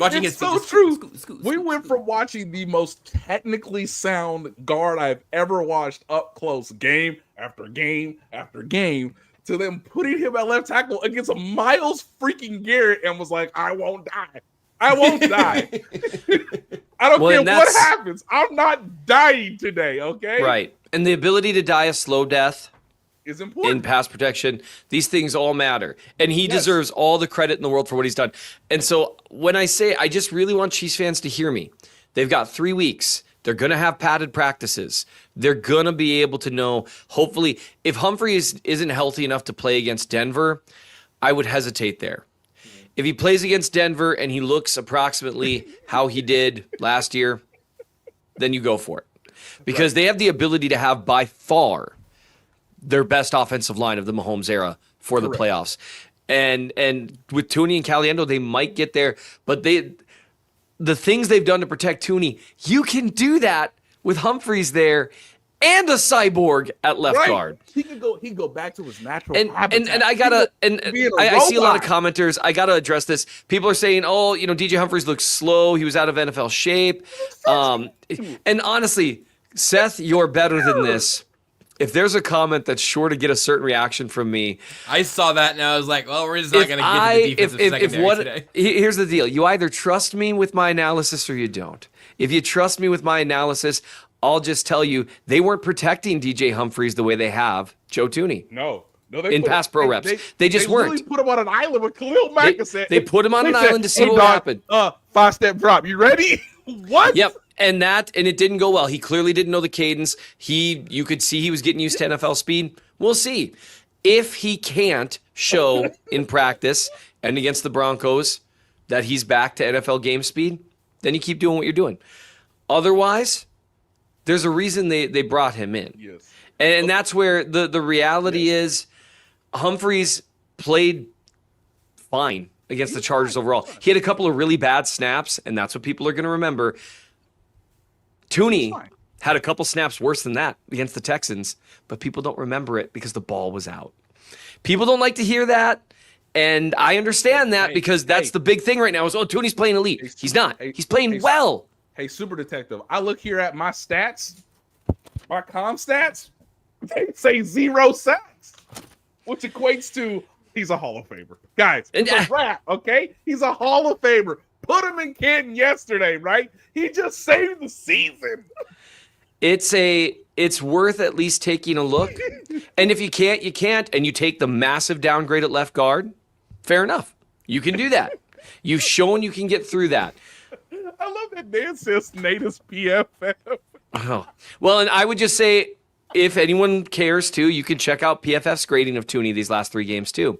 Watching it's his feet, so true. We went from watching the most technically sound guard I've ever watched up close, game after game after game, to them putting him at left tackle against Myles freaking Garrett, and was like, I won't die. I won't die. I don't care what happens. I'm not dying today, okay? Right. And the ability to die a slow death is important. In pass protection, these things all matter. And he deserves all the credit in the world for what he's done. And so when I say, I just really want Chiefs fans to hear me. They've got 3 weeks. They're going to have padded practices. They're going to be able to know, hopefully, if Humphries isn't healthy enough to play against Denver, I would hesitate there. If he plays against Denver and he looks approximately how he did last year, then you go for it. Because they have the ability to have, by far, their best offensive line of the Mahomes era for the playoffs. And with Toney and Caliendo, they might get there. But the things they've done to protect Toney, you can do that with Humphries there and a cyborg at left guard. He can go back to his natural habitat. And I see a lot of commenters. I gotta address this. People are saying, "Oh, DJ Humphries looks slow. He was out of NFL shape." And honestly, Seth, you're better than this. If there's a comment that's sure to get a certain reaction from me, I saw that and I was like, "Well, we're just not going to get to the defensive secondary today." Here's the deal: you either trust me with my analysis or you don't. If you trust me with my analysis, I'll just tell you, they weren't protecting DJ Humphries the way they have Joe Toney. No, in pass pro reps. They just weren't. They put him on an island with Khalil Mack. They put him on an island to see what happened. 5-step drop. You ready? What? Yep. And it didn't go well. He clearly didn't know the cadence. You could see he was getting used to NFL speed. We'll see. If he can't show in practice and against the Broncos that he's back to NFL game speed, then you keep doing what you're doing. Otherwise, there's a reason they brought him in. Yes. And that's where the reality is Humphries played fine against the Chargers overall. He had a couple of really bad snaps, and that's what people are going to remember. Toney had a couple snaps worse than that against the Texans, but people don't remember it because the ball was out. People don't like to hear that, And I understand that because that's the big thing right now is, Toney's playing elite. He's not. He's playing well. Hey, Super Detective, I look here at my stats, my comm stats, they say 0 sacks, which equates to he's a Hall of Famer. Guys, it's a wrap, okay? He's a Hall of Famer. Put him in Canton yesterday, right? He just saved the season. It's worth at least taking a look. And if you can't, you can't. And you take the massive downgrade at left guard, fair enough. You can do that. You've shown you can get through that. I love that Dan says Nate is PFF. Oh. Well, and I would just say, if anyone cares too, you can check out PFF's grading of Toney these last 3 games too.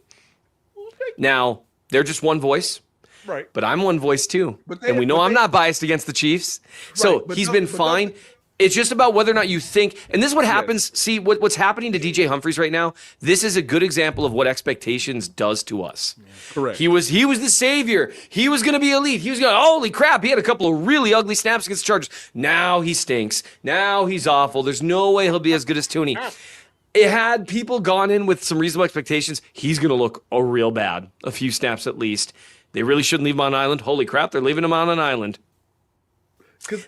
Now, they're just one voice. Right. But I'm one voice too. And we know I'm not biased against the Chiefs. So he's been fine. It's just about whether or not you think, and this is what happens. Yes. See, what's happening to DJ Humphries right now, this is a good example of what expectations does to us. Yeah. Correct. He was the savior. He was going to be elite. He was going, holy crap, he had a couple of really ugly snaps against the Chargers. Now he stinks. Now he's awful. There's no way he'll be as good as Toney. It had people gone in with some reasonable expectations. He's going to look real bad, a few snaps at least. They really shouldn't leave him on an island. Holy crap, they're leaving him on an island.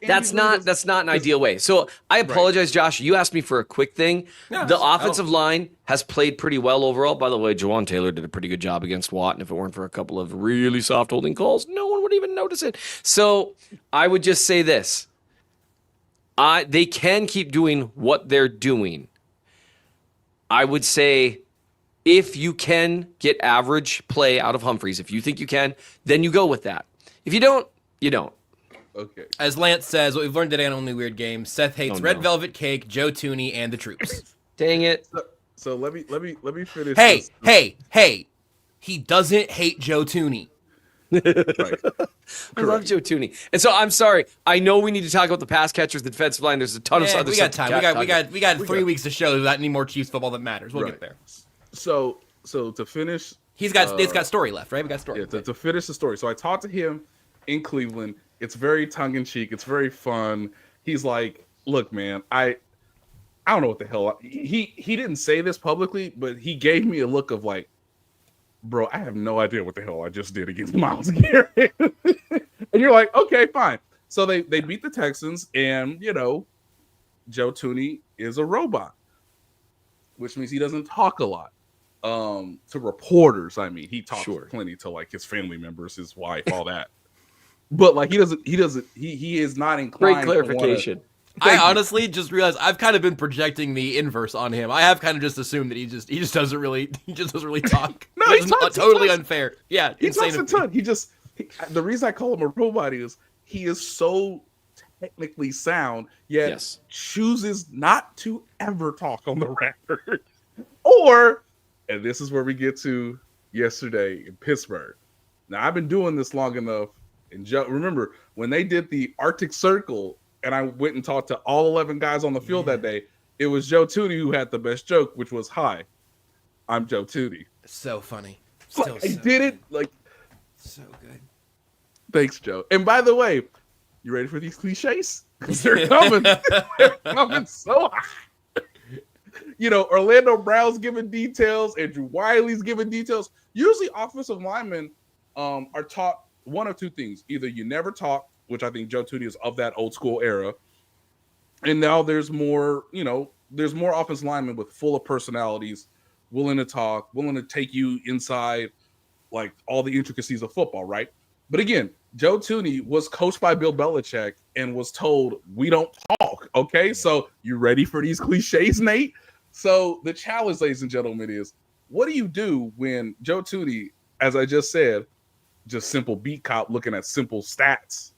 That's not an ideal way. So I apologize, Josh. You asked me for a quick thing. No, the offensive line has played pretty well overall. By the way, Jawan Taylor did a pretty good job against Watt, and if it weren't for a couple of really soft holding calls, no one would even notice it. So I would just say this. They can keep doing what they're doing. I would say if you can get average play out of Humphries, if you think you can, then you go with that. If you don't, you don't. Okay. As Lance says, what we've learned today on Only Weird Games, Seth hates Red Velvet Cake, Joe Toney, and the troops. Dang it. So let me finish. Hey. He doesn't hate Joe Toney. Right. I love Joe Toney. And so I'm sorry. I know we need to talk about the pass catchers, the defensive line. There's a ton of other we got time. We got 3 weeks to show without any more Chiefs football that matters. We'll get there. So to finish, it's got story left, right? We got story. Yeah, to finish the story. So I talked to him in Cleveland. It's very tongue-in-cheek. It's very fun. He's like, look, man, I don't know what the hell. He didn't say this publicly, but he gave me a look of like, bro, I have no idea what the hell I just did against Myles Garrett. And you're like, okay, fine. So they beat the Texans, and, Joe Toney is a robot, which means he doesn't talk a lot. To reporters, I mean, he talks plenty to like his family members, his wife, all that. But like he is not inclined. Great clarification. I honestly just realized I've kind of been projecting the inverse on him. I have kind of just assumed that he just doesn't really talk. No, he talks totally unfair. Yeah, he talks a ton. The reason I call him a robot is he is so technically sound, yet chooses not to ever talk on the record. And this is where we get to yesterday in Pittsburgh. Now I've been doing this long enough. And remember when they did the Arctic Circle and I went and talked to all 11 guys on the field that day, it was Joe Toney who had the best joke, which was, "Hi, I'm Joe Toney." So funny. It like so good. Thanks, Joe. And by the way, you ready for these cliches? Because they're coming. They're coming so high. Orlando Brown's giving details. Andrew Wiley's giving details. Usually offensive linemen are taught one of two things. Either you never talk, which I think Joe Toney is of that old school era. And now there's more offensive linemen with full of personalities, willing to talk, willing to take you inside like all the intricacies of football, right? But again, Joe Toney was coached by Bill Belichick and was told, we don't talk, okay? So you ready for these cliches, Nate? So the challenge, ladies and gentlemen, is what do you do when Joe Toney, as I just said, just simple beat cop looking at simple stats,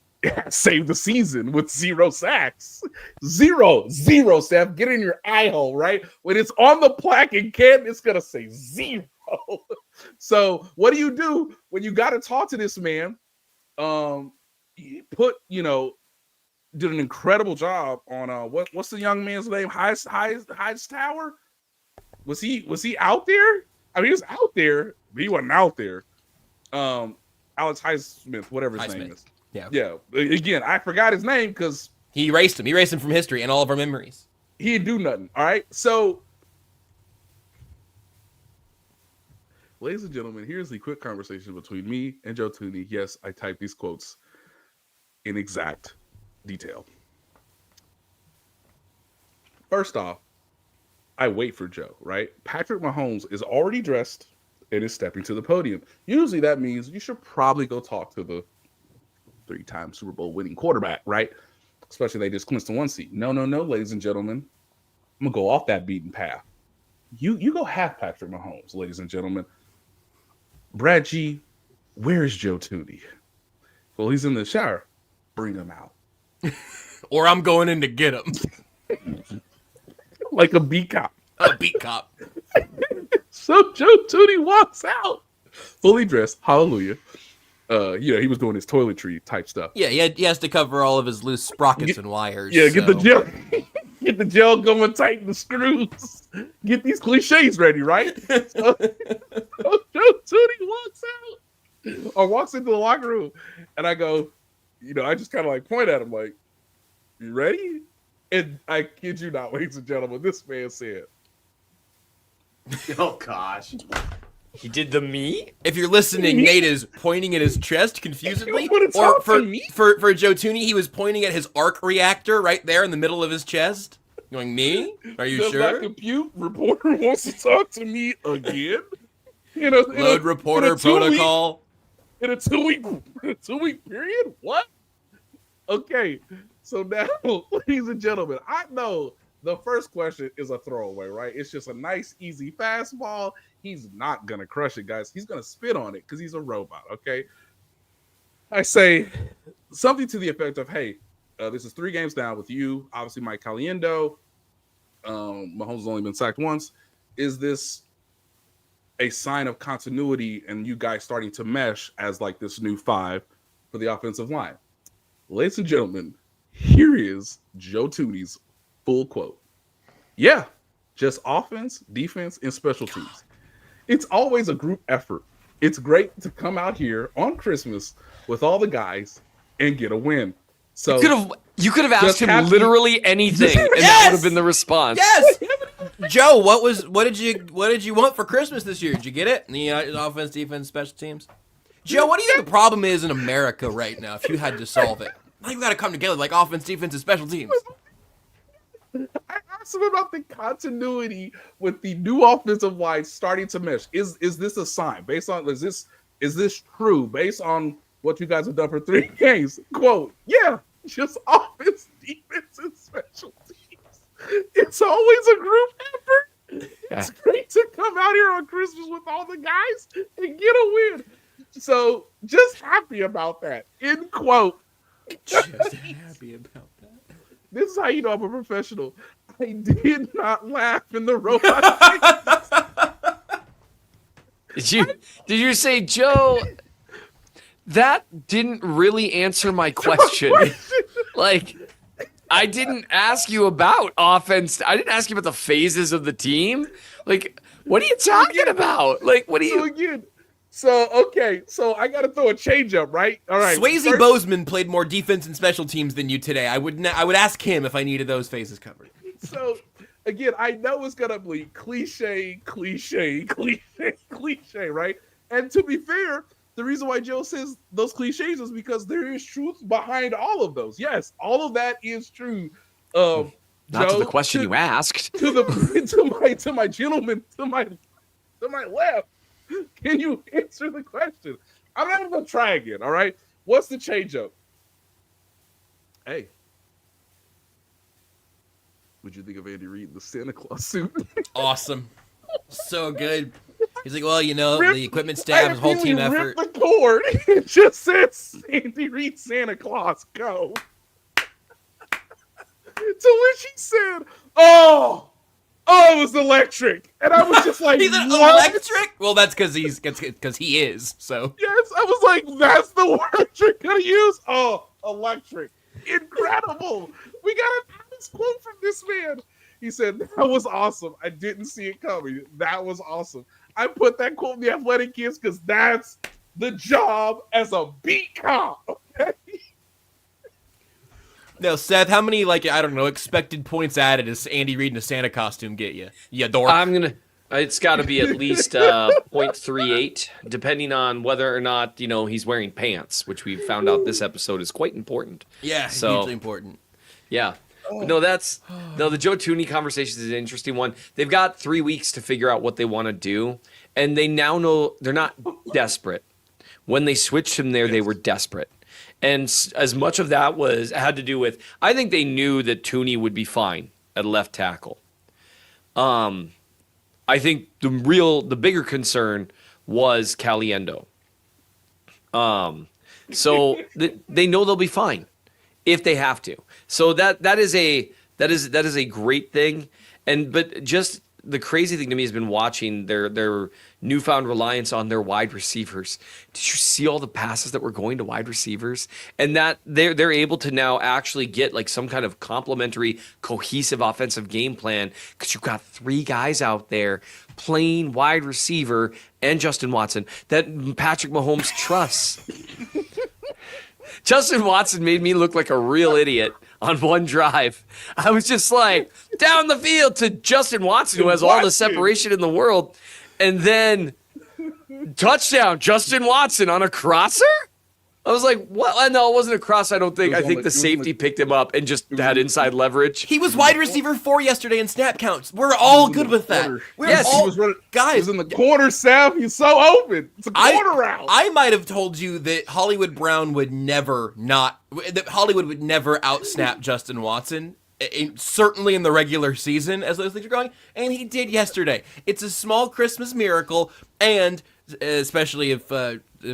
saved the season with 0 sacks. Zero, Steph. Get in your eye hole, right? When it's on the plaque in Canton, it's going to say 0. So what do you do when you got to talk to this man? He did an incredible job on what's the young man's name? Hightower? Was he out there? I mean, he was out there, but he wasn't out there. Alex Highsmith, whatever his name is. Yeah. Again, I forgot his name because he erased him. He erased him from history and all of our memories. He didn't do nothing. All right. So Ladies and gentlemen, here's the quick conversation between me and Joe Toney. Yes, I typed these quotes in exact detail. First off, I wait for Joe, right? Patrick Mahomes is already dressed and is stepping to the podium. Usually that means you should probably go talk to the 3-time Super Bowl winning quarterback, right? Especially they just clinched the 1 seed. No, ladies and gentlemen. I'm going to go off that beaten path. You go half Patrick Mahomes, ladies and gentlemen. Brad G, where is Joe Toney? Well, he's in the shower. Bring him out. Or I'm going in to get him. Like a beat cop. A beat cop. So Joe Toney walks out, fully dressed. Hallelujah. He was doing his toiletry type stuff. Yeah, he has to cover all of his loose sprockets and wires. Yeah, get the gel. Get the gel going, tighten the screws. Get these cliches ready, right? So Joe Toney walks into the locker room, and I go, I just kind of like point at him like, "You ready?" And I kid you not, ladies and gentlemen, this man said, Oh gosh. He did the me? If you're listening, Nate is pointing at his chest confusedly. You wanna Or talk to me? for Joe Toney, he was pointing at his arc reactor right there in the middle of his chest. Going, me? Are you "Does sure? that compute? Reporter wants to talk to me again." Load reporter protocol. In a 2-week period? What? Okay, so now, ladies and gentlemen, I know the first question is a throwaway, right? It's just a nice, easy fastball. He's not going to crush it, guys. He's going to spit on it because he's a robot, okay? I say something to the effect of, hey, this is 3 games down with you. Obviously, Mike Caliendo. Mahomes has only been sacked once. Is this a sign of continuity and you guys starting to mesh as like this new 5 for the offensive line? Ladies and gentlemen, here is Joe Toney's full quote. Yeah, just offense, defense, and special teams. It's always a group effort. It's great to come out here on Christmas with all the guys and get a win. So you could have asked him literally anything, and Yes! that would have been the response. Yes, Joe. What did you want for Christmas this year? Did you get it? The offense, defense, special teams. Joe, what do you think the problem is in America right now? If you had to solve it, I think we got to come together like offense, defense, and special teams. I asked him about the continuity with the new offensive line starting to mesh. Is this a sign based on is this true based on what you guys have done for 3 games? Quote, yeah, just offense, defense, and special teams. It's always a group effort. It's great to come out here on Christmas with all the guys and get a win. So just happy about that. End quote. Just happy about that. This is how you know I'm a professional. I did not laugh in the robot. Did you say, Joe, that didn't really answer my question? Like, I didn't ask you about offense. I didn't ask you about the phases of the team. Like, what are you talking about? Like, what are you? So I got to throw a change up, right? All right. Swayze Bozeman played more defense and special teams than you today. I would ask him if I needed those phases covered. So again, I know it's gonna be cliche, right? And to be fair, the reason why Joe says those cliches is because there is truth behind all of those. Yes, all of that is true. Not Joe, to the question you asked. To my gentleman to my left. Can you answer the question? I'm not gonna try again. All right. What's the change up? Hey, what'd you think of Andy Reid in the Santa Claus suit? Awesome, so good. He's like, well, the equipment staff, his whole team effort. Rip the cord. It just says Andy Reid Santa Claus. Go. To which he said, "Oh, it was electric," and I was just like, He's an what? electric? Well, that's because he is. So Yes, I was like, that's the word you're gonna use. Oh, electric, incredible. We got a nice quote from this man. He said, "That was awesome. I didn't see it coming. That was awesome." I put that quote in the Athletic Kids because that's the job as a beat cop. Okay? now, Seth, how many expected points added does Andy Reid in a Santa costume get you? Yeah, dork. I'm It's got to be at least 0.38, depending on whether or not, he's wearing pants, which we found out this episode is quite important. Yeah, hugely important. Yeah. But no, the Joe Toney conversation is an interesting one. They've got 3 weeks to figure out what they want to do, and they now know they're not desperate. When they switched him there, they were desperate. And as much of that had to do with, I think they knew that Toney would be fine at left tackle. I think the bigger concern was Caliendo. So they know they'll be fine if they have to. So that is a great thing. But just the crazy thing to me has been watching their newfound reliance on their wide receivers. Did you see all the passes that were going to wide receivers? And that they're able to now actually get like some kind of complementary, cohesive offensive game plan because you've got 3 guys out there playing wide receiver and Justin Watson that Patrick Mahomes trusts. Justin Watson made me look like a real idiot on one drive. I was just like, down the field to Justin Watson, who has all the separation in the world. And then touchdown, Justin Watson on a crosser? I was like, what? No, it wasn't a cross, I don't think. I think the safety picked him up and just had inside leverage. He was wide receiver 4 yesterday in snap counts. We're all good with that. He was running, guys. He was in the corner, Seth. He's so open. It's a corner route. I might have told you that Hollywood Brown would never out-snap Justin Watson. Certainly in the regular season as those things are going, and he did yesterday. It's a small Christmas miracle, and especially if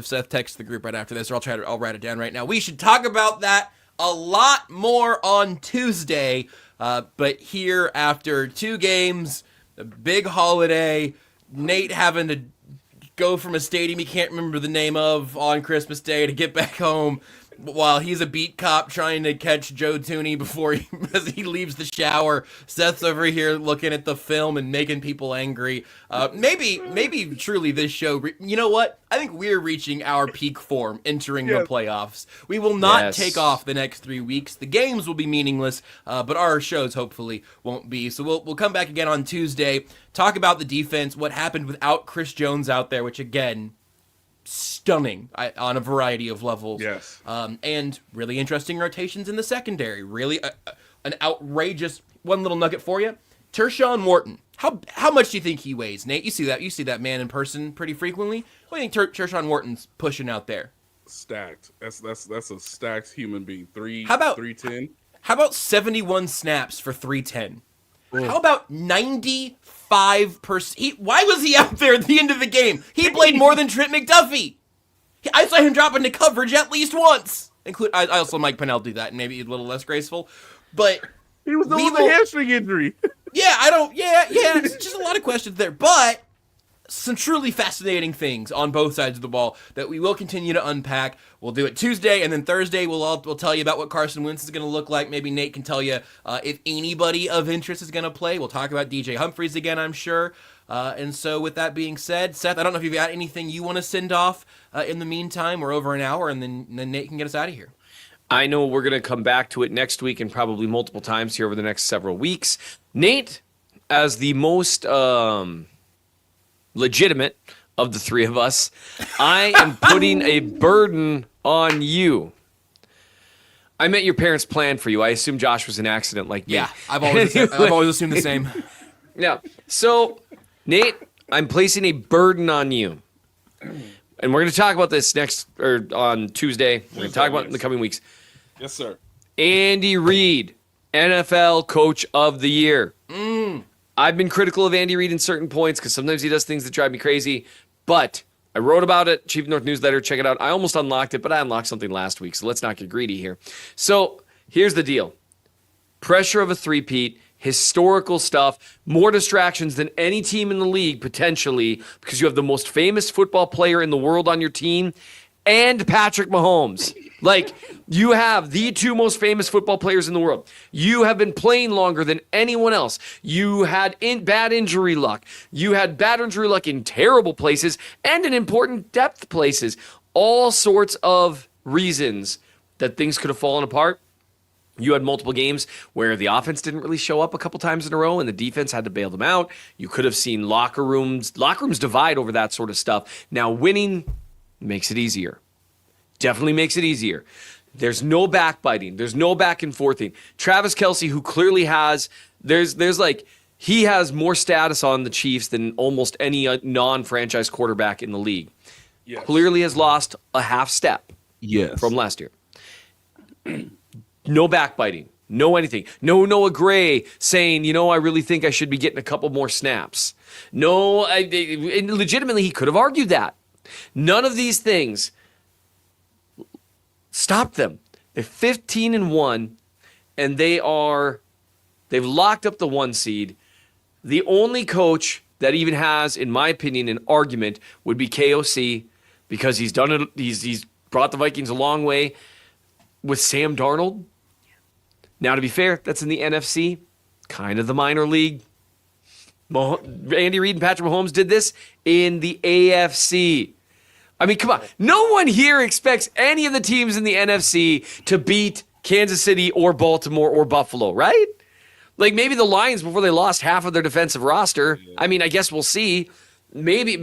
Seth texts the group right after this, or I'll write it down right now. We should talk about that a lot more on Tuesday, but here after 2 games, a big holiday, Nate having to go from a stadium he can't remember the name of on Christmas Day to get back home, while he's a beat cop trying to catch Joe Toney as he leaves the shower. Seth's over here looking at the film and making people angry. Maybe truly this show, you know what? I think we're reaching our peak form entering the playoffs. We will not take off the next 3 weeks. The games will be meaningless, but our shows hopefully won't be. So we'll come back again on Tuesday, talk about the defense, what happened without Chris Jones out there, which again, stunning on a variety of levels. Yes. And really interesting rotations in the secondary. Really an outrageous one little nugget for you. Tershawn Morton. How much do you think he weighs, Nate? You see that man in person pretty frequently. What do you think Tershawn Morton's pushing out there? Stacked. That's a stacked human being. 310. How about 71 snaps for 310? How about 95%? Why was he out there at the end of the game? He played more than Trent McDuffie. I saw him drop into coverage at least once. I also Mike Pennell do that, and maybe a little less graceful. But he was dealing with a hamstring injury. It's just a lot of questions there. But some truly fascinating things on both sides of the ball that we will continue to unpack. We'll do it Tuesday, and then Thursday we'll tell you about what Carson Wentz is going to look like. Maybe Nate can tell you if anybody of interest is going to play. We'll talk about DJ Humphries again, I'm sure. And so with that being said, Seth, I don't know if you've got anything you want to send off in the meantime. We're over an hour, and then Nate can get us out of here. I know we're going to come back to it next week and probably multiple times here over the next several weeks. Nate, as the most legitimate of the 3 of us, I am putting a burden on you. I met your parents' plan for you. I assume Josh was an accident like me. Yeah, I've always assumed the same. Yeah. So, Nate, I'm placing a burden on you. And we're going to talk about this on Tuesday. We're going to talk about it in the coming weeks. Yes, sir. Andy Reid, NFL Coach of the Year. I've been critical of Andy Reid in certain points because sometimes he does things that drive me crazy. But I wrote about it, Chief North newsletter. Check it out. I almost unlocked it, but I unlocked something last week, so let's not get greedy here. So here's the deal. Pressure of a three-peat, historical stuff, more distractions than any team in the league potentially because you have the most famous football player in the world on your team and Patrick Mahomes. Like, you have the 2 most famous football players in the world. You have been playing longer than anyone else. You had bad injury luck. You had bad injury luck in terrible places and in important depth places. All sorts of reasons that things could have fallen apart. You had multiple games where the offense didn't really show up a couple times in a row and the defense had to bail them out. You could have seen locker rooms divide over that sort of stuff. Now winning makes it easier. Definitely makes it easier. There's no backbiting. There's no back and forthing. Travis Kelce, who clearly has, he has more status on the Chiefs than almost any non-franchise quarterback in the league. Yes. Clearly has lost a half step from last year. No backbiting. No anything. No Noah Gray saying, I really think I should be getting a couple more snaps. No, and legitimately, he could have argued that. None of these things stopped them. They're 15-1, and they've locked up the 1 seed. The only coach that even has, in my opinion, an argument would be KOC, because he's done it. He's brought the Vikings a long way with Sam Darnold. Now, to be fair, that's in the NFC, kind of the minor league. Andy Reid and Patrick Mahomes did this in the AFC. I mean, come on. No one here expects any of the teams in the NFC to beat Kansas City or Baltimore or Buffalo, right? Like maybe the Lions before they lost half of their defensive roster. Yeah. I mean, I guess we'll see. Maybe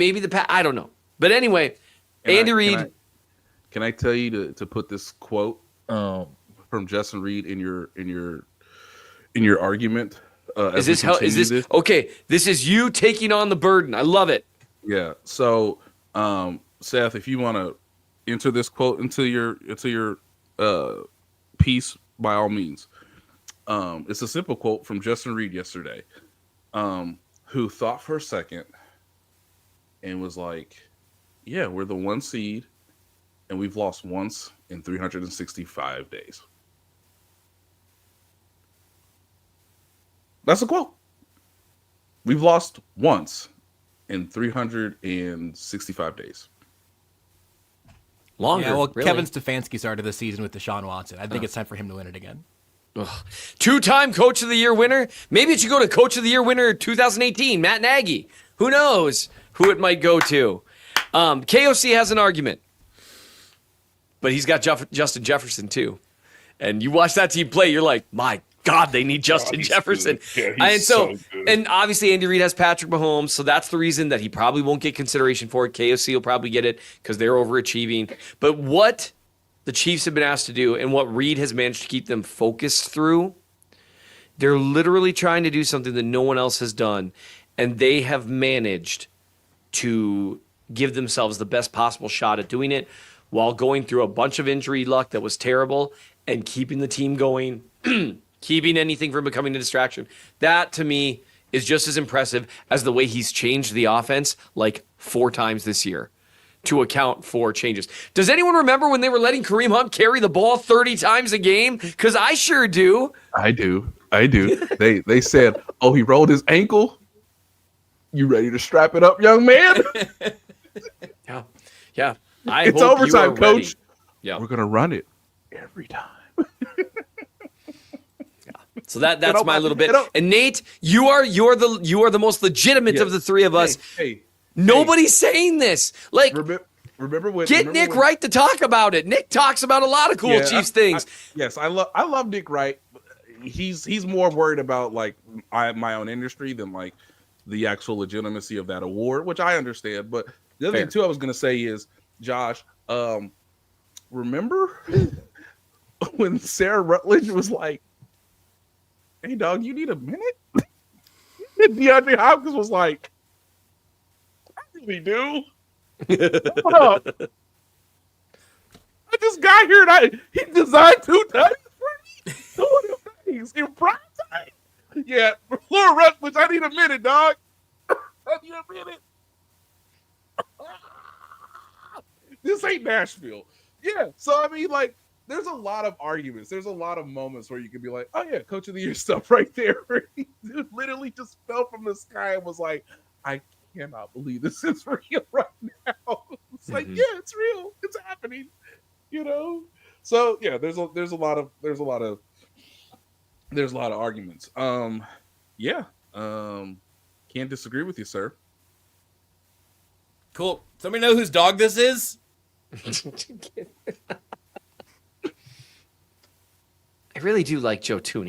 I don't know. But anyway, Andy Reid. Can I tell you to put this quote from Justin Reid in your argument? Is this okay? This is you taking on the burden. I love it. Yeah. So, Seth, if you want to enter this quote into your piece, by all means. It's a simple quote from Justin Reid yesterday, who thought for a second and was like, "Yeah, we're the 1 seed, and we've lost once in 365 days." That's a quote. We've lost once in 365 days. Longer. Yeah, well, really. Kevin Stefanski started the season with Deshaun Watson. I think it's time for him to win it again. Ugh. 2-time Coach of the Year winner. Maybe it should go to Coach of the Year winner 2018, Matt Nagy. Who knows who it might go to? KOC has an argument, but he's got Justin Jefferson too. And you watch that team play, you're like, my God, they need Justin Jefferson. Yeah, and so and obviously Andy Reid has Patrick Mahomes, so that's the reason that he probably won't get consideration for it. KOC will probably get it because they're overachieving. But what the Chiefs have been asked to do and what Reid has managed to keep them focused through, they're literally trying to do something that no one else has done, and they have managed to give themselves the best possible shot at doing it while going through a bunch of injury luck that was terrible and keeping the team going, keeping anything from becoming a distraction. That, to me, is just as impressive as the way he's changed the offense like 4 times this year to account for changes. Does anyone remember when they were letting Kareem Hunt carry the ball 30 times a game? Because I sure do. I do. They said, "Oh, he rolled his ankle. You ready to strap it up, young man?" Yeah. It's overtime, coach. Yeah, we're gonna run it every time. So that's my little bit. And Nate, you're the most legitimate of the three of us. Nobody's saying this. Like, remember when? Get Nick Wright to talk about it. Nick talks about a lot of cool Chiefs things. I love Nick Wright. He's more worried about like my own industry than like the actual legitimacy of that award, which I understand. But the other thing too I was gonna say is, Josh, remember when Sarah Rutledge was like, "Hey dog, you need a minute?" And DeAndre Hopkins was like, "I really do. Hold up. I just got here and he designed 2 times for me. 2 things in prime time. Yeah, Laura Rutledge, I need a minute, dog. I need a minute. This ain't Nashville." Yeah, so I mean, like, there's a lot of arguments. There's a lot of moments where you could be like, "Oh yeah, Coach of the Year stuff right there." Where he literally just fell from the sky and was like, "I cannot believe this is real right now." It's like, yeah, it's real. It's happening. So yeah, there's a lot of arguments. Can't disagree with you, sir. Cool. Somebody know whose dog this is? I really do like Joe Toney.